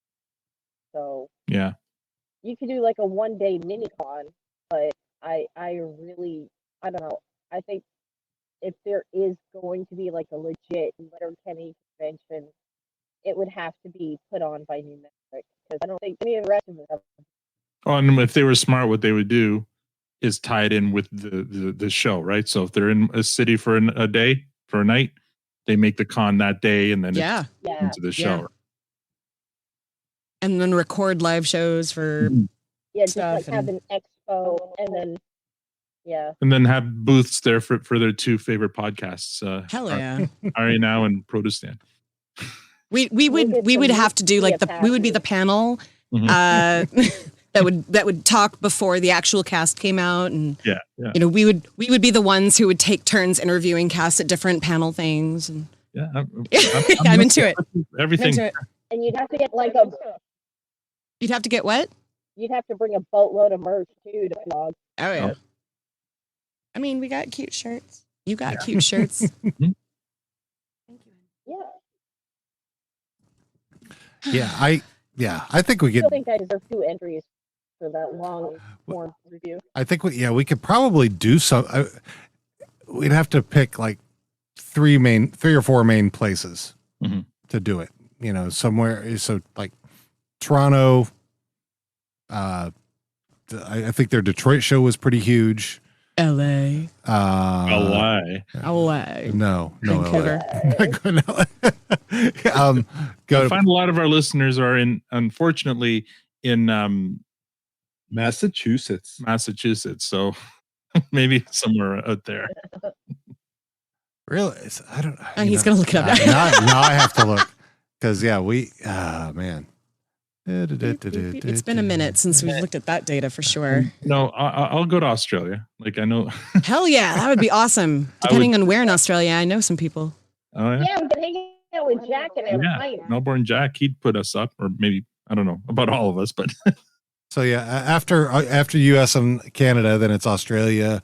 So yeah, you could do like a one-day mini-con, but I don't know. I think if there is going to be like a legit Letterkenny convention, it would have to be put on by New Mexico, because I don't think any of the rest of them have. Oh, and if they were smart, what they would do is tie it in with the show, right? So if they're in a city for a day, for a night, they make the con that day, and then into the show. And then record live shows for Yeah, just stuff like have an expo and then and then have booths there for their two favorite podcasts. Hell yeah. Ari Now and Protestant. We We'll get would some have to do like media we would be the passes. panel that would talk before the actual cast came out, and Yeah. you know we would be the ones who would take turns interviewing cast at different panel things, and Yeah. I'm into it. Everything. Into it. And you'd have to get You'd have to get what? you'd have to bring a boatload of merch too to vlog. Oh yeah. Oh. I mean, we got cute shirts. You got cute shirts. Yeah. I think we I could. still think I deserve 2 entries for that long form review. I think we could probably do some. We'd have to pick like 3 or 4 main places to do it. You know, somewhere. So like Toronto. I think their Detroit show was pretty huge. LA. LA. No, Vancouver. Go I find a lot of our listeners are unfortunately in Massachusetts. So maybe somewhere out there. Really? I don't. He's gonna look it up now. Now I have to look because man. It's been a minute since we've looked at that data for sure. No, I'll go to Australia. Like I know. Hell yeah, that would be awesome. Depending on where in Australia, I know some people. Oh yeah. Yeah, we could hang out with Jack and everybody. Melbourne Jack, he'd put us up, or maybe I don't know about all of us, but So yeah, after US and Canada, then it's Australia,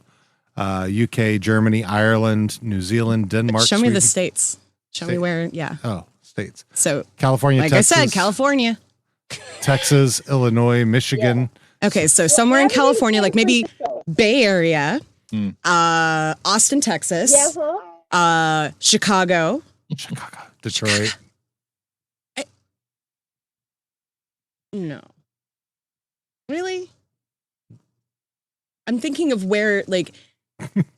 UK, Germany, Ireland, New Zealand, Denmark. Show me Sweden. the states. Show me where. Yeah. Oh, states. So California, like Texas, I said, California. Texas, Illinois, Michigan. Okay, so somewhere in California, like maybe Bay Area, Austin, Texas, Chicago, Detroit. No. Really? I'm thinking of where, like,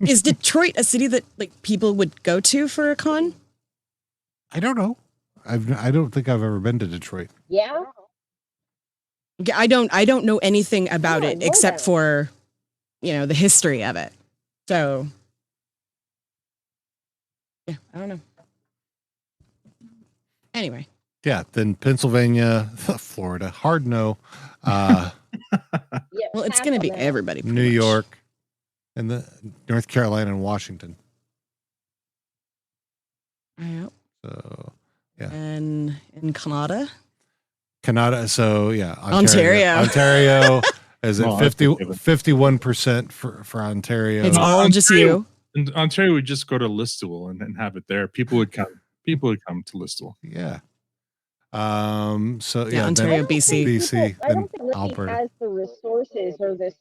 is Detroit a city that like people would go to for a con? I don't know. I don't think I've ever been to Detroit. Yeah. I don't know anything about Yeah, I it know except that. for, the history of it. So, yeah, I don't know. Anyway. Yeah, then Pennsylvania, Florida, hard no. Yeah. Well, it's going to be everybody. pretty New much. York, and the North Carolina and Washington. Yeah. So yeah, And in Canada. Canada. So yeah, Ontario. Ontario is at Oh, that's a given. 51% for Ontario. It's all just you. in Ontario would just go to Listowel and have it there. People would come to Listowel. Yeah. So Yeah, yeah, Ontario, then BC. BC, I then don't think Libby Alberta. has the resources or the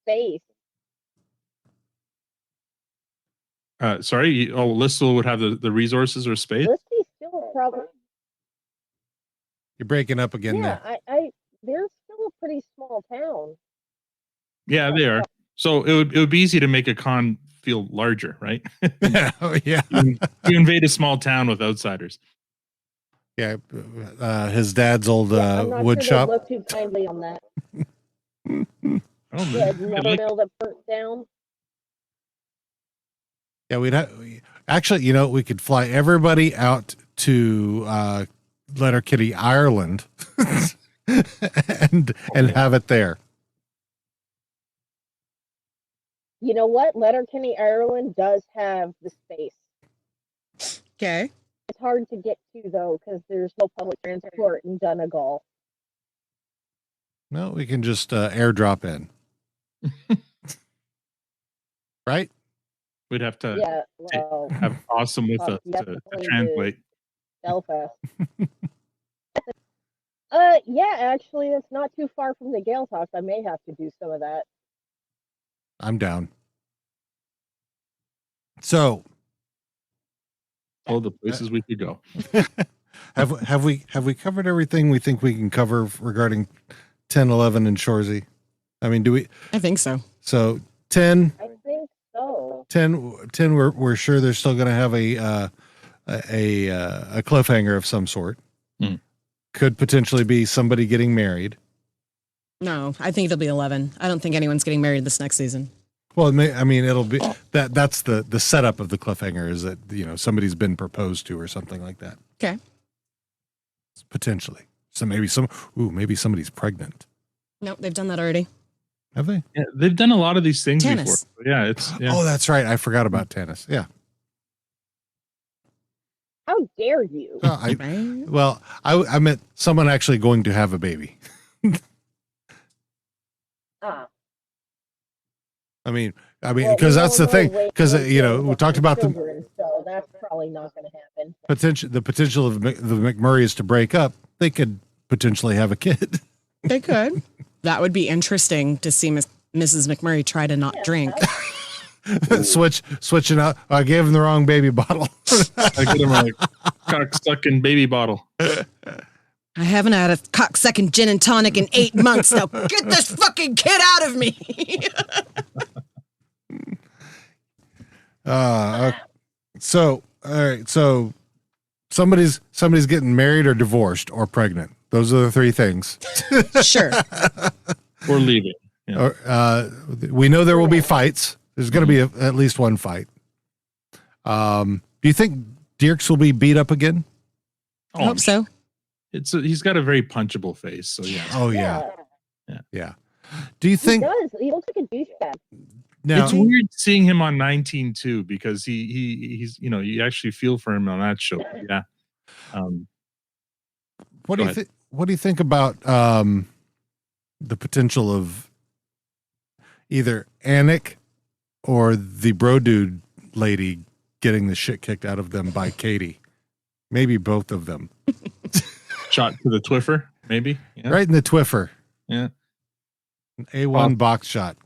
space. Sorry. Listowel would have the resources or space. Listy's still a problem. You're breaking up again Yeah, there. they're still a pretty small town. Yeah, they are. So it would be easy to make a con feel larger, right? Oh, yeah. You invade a small town with outsiders. Yeah. His dad's old I'm not wood sure shop. they look too kindly on that. Oh, Yeah, man. another mill that burnt down. Yeah, we'd have actually, we could fly everybody out to Letterkenny, Ireland, and have it there. You know what? Letterkenny, Ireland does have the space. Okay. It's hard to get to though because there's no public transport in Donegal. No, we can just airdrop in. Right? We'd have to Yeah, well, have awesome with us you have to to play the- translate. Belfast. Yeah, actually, it's not too far from the Gale Talks. I may have to do some of that. I'm down. So, All the places we could go. have we covered everything we think we can cover regarding 10, 11, and Shoresy? I mean, do we? I think so. So 10, I think so. 10 we're sure they're still going to have a cliffhanger of some sort. Hmm. Could potentially be somebody getting married. No, I think it'll be 11. I don't think anyone's getting married this next season. Well, it'll be that's the setup of the cliffhanger is that, somebody's been proposed to or something like that. Okay. Potentially. So maybe somebody's pregnant. No, they've done that already. Have they? Yeah, they've done a lot of these things Tennis. before. Yeah, Oh, that's right. I forgot about tennis. Yeah. How dare you? I meant someone actually going to have a baby. I mean, because that's the thing. Because we talked about children, so that's probably not going to happen. the potential of the McMurrays to break up. They could potentially have a kid. They could. That would be interesting to see Mrs. McMurray try to not drink. Switching out. I gave him the wrong baby bottle. I get him a cock-sucking baby bottle. I haven't had a cock-sucking gin and tonic in 8 months. Now get this fucking kid out of me. So, all right. So somebody's getting married or divorced or pregnant. Those are the three things. Sure. Or leaving. Yeah. We know there will be fights. There's going to be at least one fight. Do you think Dierks will be beat up again? I hope so. He's got a very punchable face. So yeah. Oh yeah. Do you think he does? He looks like a douchebag. now? It's weird seeing him on 19-2 because he's you actually feel for him on that show. Yeah. What do you think? What do you think about the potential of either Anik or the bro dude lady getting the shit kicked out of them by Katie? Maybe both of them. Shot to the Twiffer, maybe. Yeah. Right in the Twiffer. Yeah. An A1 box shot.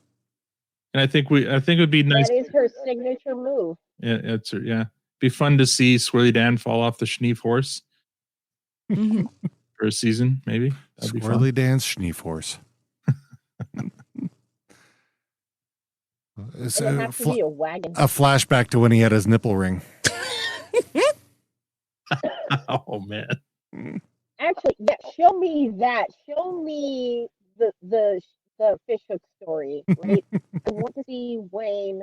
And I think it would be nice. That is her signature move. Yeah, be fun to see Swirly Dan fall off the Schneef horse for a season, maybe. That'd be Swirly Dan's Schneef horse. It would have to be a wagon. A flashback to when he had his nipple ring. Oh man. Actually, yeah, show me that. Show me the fish hook story, right? I want to see Wayne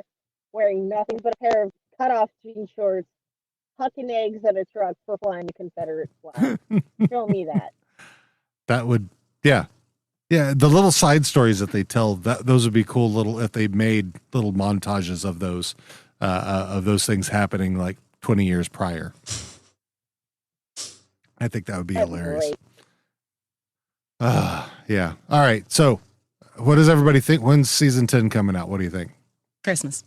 wearing nothing but a pair of cut-off jean shorts, hucking eggs at a truck for flying the Confederate flag. Show me that. That would, yeah. The little side stories that they tell, those would be cool. Little if they made little montages of those things happening like 20 years prior. I think that would be hilarious. Yeah. All right. So, what does everybody think? When's season 10 coming out? What do you think? Christmas.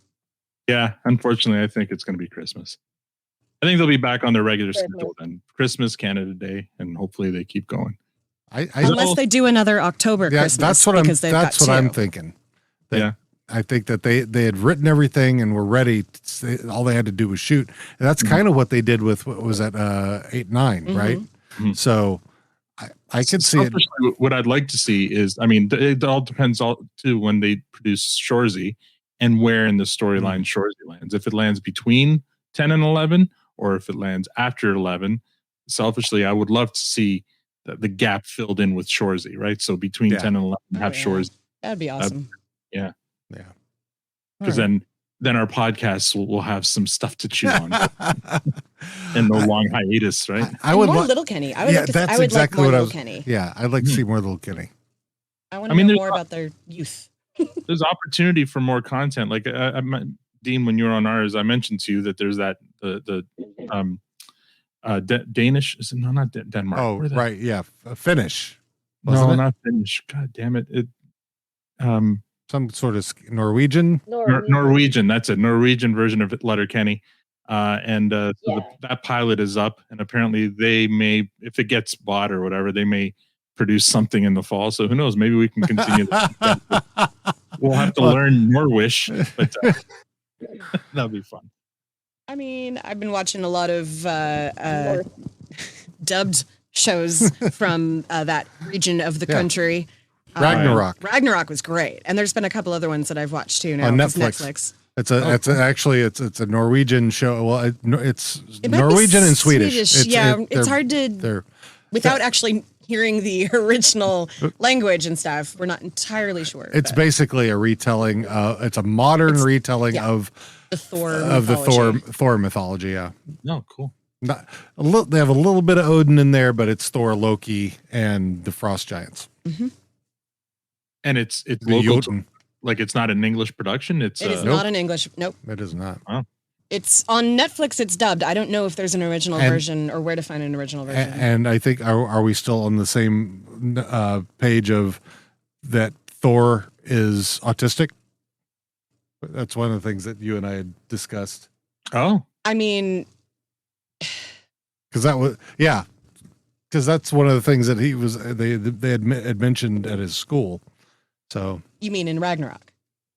Yeah, unfortunately, I think it's going to be Christmas. I think they'll be back on their regular schedule then. Christmas, Canada Day, and hopefully they keep going. Unless they do another October Christmas. That's what I'm thinking. I think that they had written everything and were ready. All they had to do was shoot. And that's kind of what they did with, what was that, 8-9, right? Mm-hmm. So I could see it. What I'd like to see is, it all depends too when they produce Shoresy and where in the storyline Shoresy lands. If it lands between 10 and 11, or if it lands after 11, selfishly, I would love to see the gap filled in with Shoresy, right? So between 10 and 11, have Shoresy. That'd be awesome. Yeah. Because then our podcasts will have some stuff to chew on, and no long hiatus, right? I would more Letterkenny. I would like more Letterkenny. Yeah, I'd like to see more Letterkenny. I want to know more about their youth. There's opportunity for more content. Like Dean, when you were on ours, I mentioned to you that there's that the Danish. Is it not Denmark? Oh, right, yeah, Finnish. No, not Finnish. God damn it! Some sort of Norwegian. Norwegian. That's it. Norwegian version of Letterkenny. That pilot is up, and apparently they may, if it gets bought or whatever, they may produce something in the fall. So who knows? Maybe we can continue. We'll have to learn Norwish, but that'll be fun. I've been watching a lot of dubbed shows from that region of the country. Ragnarok was great, and there's been a couple other ones that I've watched too now on Netflix. It's a Norwegian show. Well, it's Norwegian and Swedish. It's hard to without actually hearing the original language and stuff. We're not entirely sure. It's basically a retelling. It's a modern retelling of the Thor Thor mythology. Yeah. No, cool. Not a little. They have a little bit of Odin in there, but it's Thor, Loki, and the Frost Giants. Mm-hmm. And it's The local. Jotun. Like it's not an English production. It is not an English. Nope. It is not. Oh. It's on Netflix. It's dubbed. I don't know if there's an original version or where to find an original version. And I think are we still on the same page of that Thor is autistic? That's one of the things that you and I had discussed. Oh, I mean, because that's one of the things that he was they had mentioned at his school. So you mean in Ragnarok?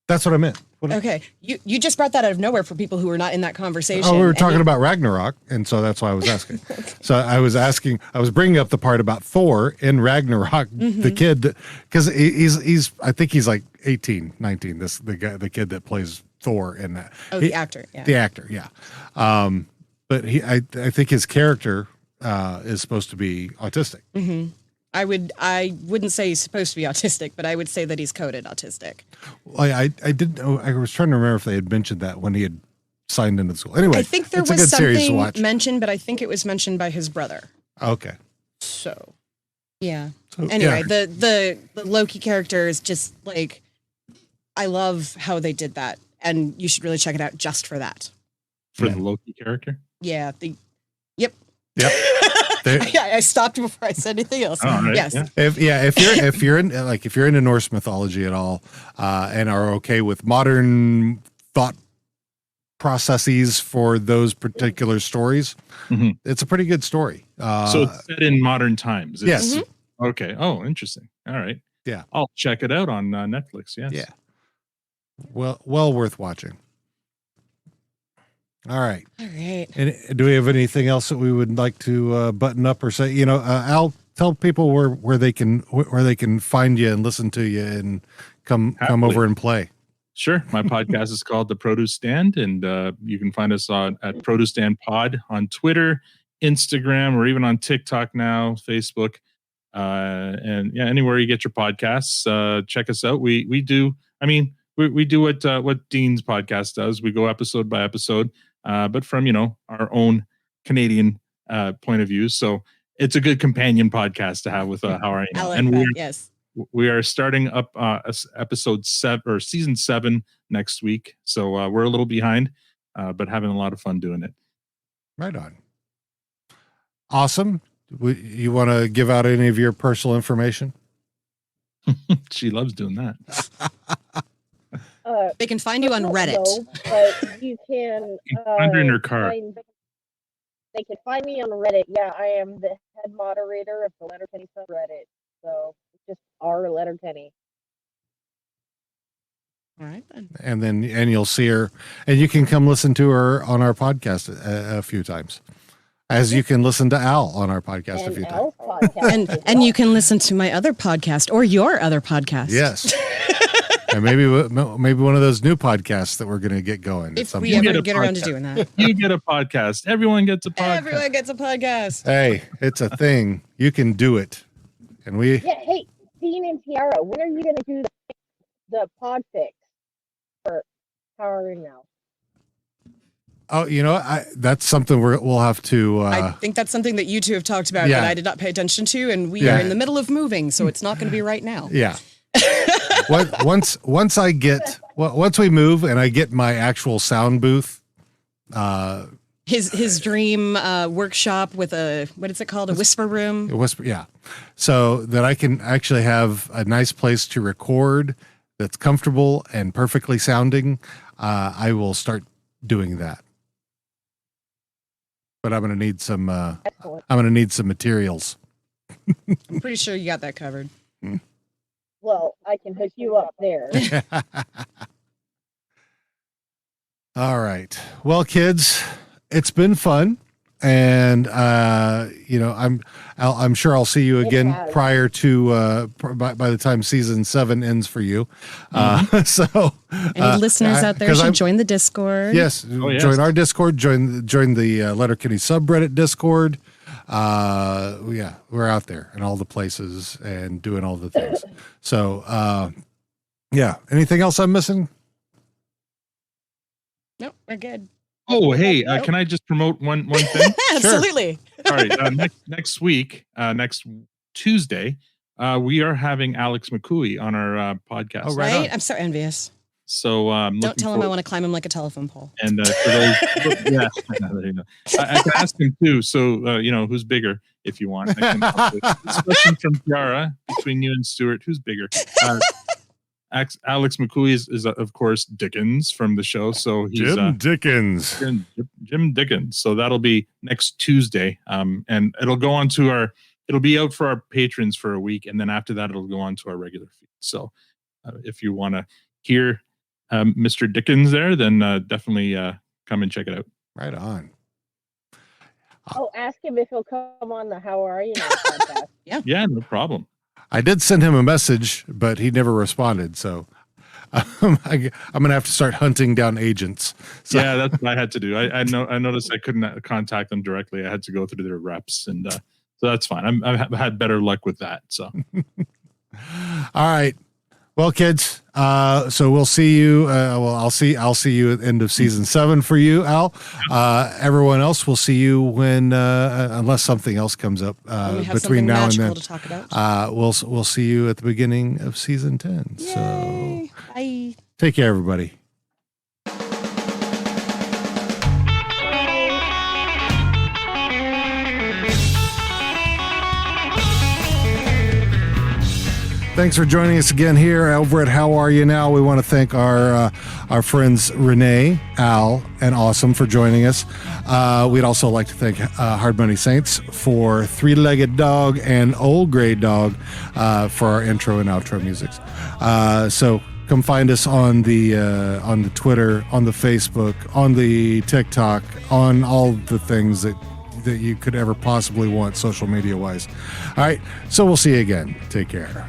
That's what I meant. Okay, you just brought that out of nowhere for people who were not in that conversation. Oh, we were talking about Ragnarok, and so that's why I was asking. Okay. So I was bringing up the part about Thor in Ragnarok, the kid, because he's I think he's like 18, 19. The kid that plays Thor in that. Oh, the actor. Yeah. The actor, yeah. But I think his character is supposed to be autistic. Mm-hmm. I wouldn't say he's supposed to be autistic, but I would say that he's coded autistic. I didn't know. I was trying to remember if they had mentioned that when he had signed into the school. Anyway, I think there was something mentioned, but I think it was mentioned by his brother. Okay. So, yeah. Anyway, the Loki character is just like, I love how they did that, and you should really check it out just for that. For the Loki character? Yeah. Yep. I stopped before I said anything else. Right, yes. Yeah. If you're into Norse mythology at all, and are okay with modern thought processes for those particular stories, it's a pretty good story. So it's set in modern times. Yes. Mm-hmm. Okay. Oh, interesting. All right. Yeah. I'll check it out on Netflix. Yes. Yeah. Well worth watching. All right. And do we have anything else that we would like to button up or say? Al, tell people where they can find you and listen to you and come over and play. Sure. My podcast is called The Produce Stand, and you can find us at Produce Stand Pod on Twitter, Instagram, or even on TikTok now, Facebook, and anywhere you get your podcasts. Check us out. We do. I mean, we do what Dean's podcast does. We go episode by episode. But from, our own Canadian point of view. So it's a good companion podcast to have with How Are You Now? I like that, yes. We are starting up episode 7 or season 7 next week. So we're a little behind, but having a lot of fun doing it. Right on. Awesome. You want to give out any of your personal information? She loves doing that. They can find you on Reddit. No, but you can find her in her car. They can find me on Reddit. Yeah, I am the head moderator of the Letterkenny subreddit. So it's just our Letterkenny. All right then. And you'll see her, and you can come listen to her on our podcast a few times, as you can listen to Al on our podcast a few times. And you can listen to my other podcast or your other podcast. Yes. And maybe one of those new podcasts that we're going to get going. If we ever get around to doing that. You get a podcast. Everyone gets a podcast. Everyone gets a podcast. Hey, it's a thing. You can do it. And we... Yeah, hey, Dean and Tiara, when are you going to do the pod fix for How Are You Now? Oh, that's something we'll have to... I think that's something that you two have talked about that I did not pay attention to, and we are in the middle of moving, so it's not going to be right now. Yeah. Once we move and I get my actual sound booth, his dream workshop with what is it called? A whisper room? A whisper, yeah. So that I can actually have a nice place to record that's comfortable and perfectly sounding. I will start doing that. But I'm going to need some materials. I'm pretty sure you got that covered. Well, I can hook you up there. All right. Well, kids, it's been fun. And, I'm sure I'll see you again prior to, by the time season 7 ends for you. So any listeners out there should join the Discord. Yes. Join our Discord, join the Letterkenny subreddit Discord. yeah, we're out there in all the places and doing all the things. So, yeah. Anything else I'm missing? Nope, we're good. Oh, hey, can I just promote one thing? Absolutely. All right. Next week, next Tuesday, we are having Alex McCooey on our podcast. Oh, Right? I'm so envious. So don't tell him I want to climb him like a telephone pole. And for those, yeah, there you go. I can ask him too. So who's bigger if you want. I can, this question from Tiara between you and Stuart. Who's bigger? Alex McCooey is of course Dickens from the show. So he's Jim Dickens. Jim Dickens. So that'll be next Tuesday. And it'll go on to it'll be out for our patrons for a week, and then after that it'll go on to our regular feed. So if you want to hear Mr. Dickens there, then definitely come and check it out. Right on. Oh, ask him if he'll come on the How Are You Now podcast. Yeah, no problem. I did send him a message, but he never responded. So I'm going to have to start hunting down agents. So. Yeah, that's what I had to do. I noticed I couldn't contact them directly. I had to go through their reps, and so that's fine. I've had better luck with that. So, all right. Well, kids, so we'll see you. I'll see you at the end of season 7 for you, Al. Everyone else, we'll see you when, unless something else comes up between now and then. To talk about. We'll see you at the beginning of season 10. Yay. So, bye. Take care, everybody. Thanks for joining us again here over at How Are You Now. We want to thank our friends Rene, Al, and Awesome for joining us. We'd also like to thank Hard Money Saints for Three-Legged Dog and Old Gray Dog for our intro and outro musics. So come find us on the Twitter, on the Facebook, on the TikTok, on all the things that you could ever possibly want social media wise. All right, so we'll see you again. Take care.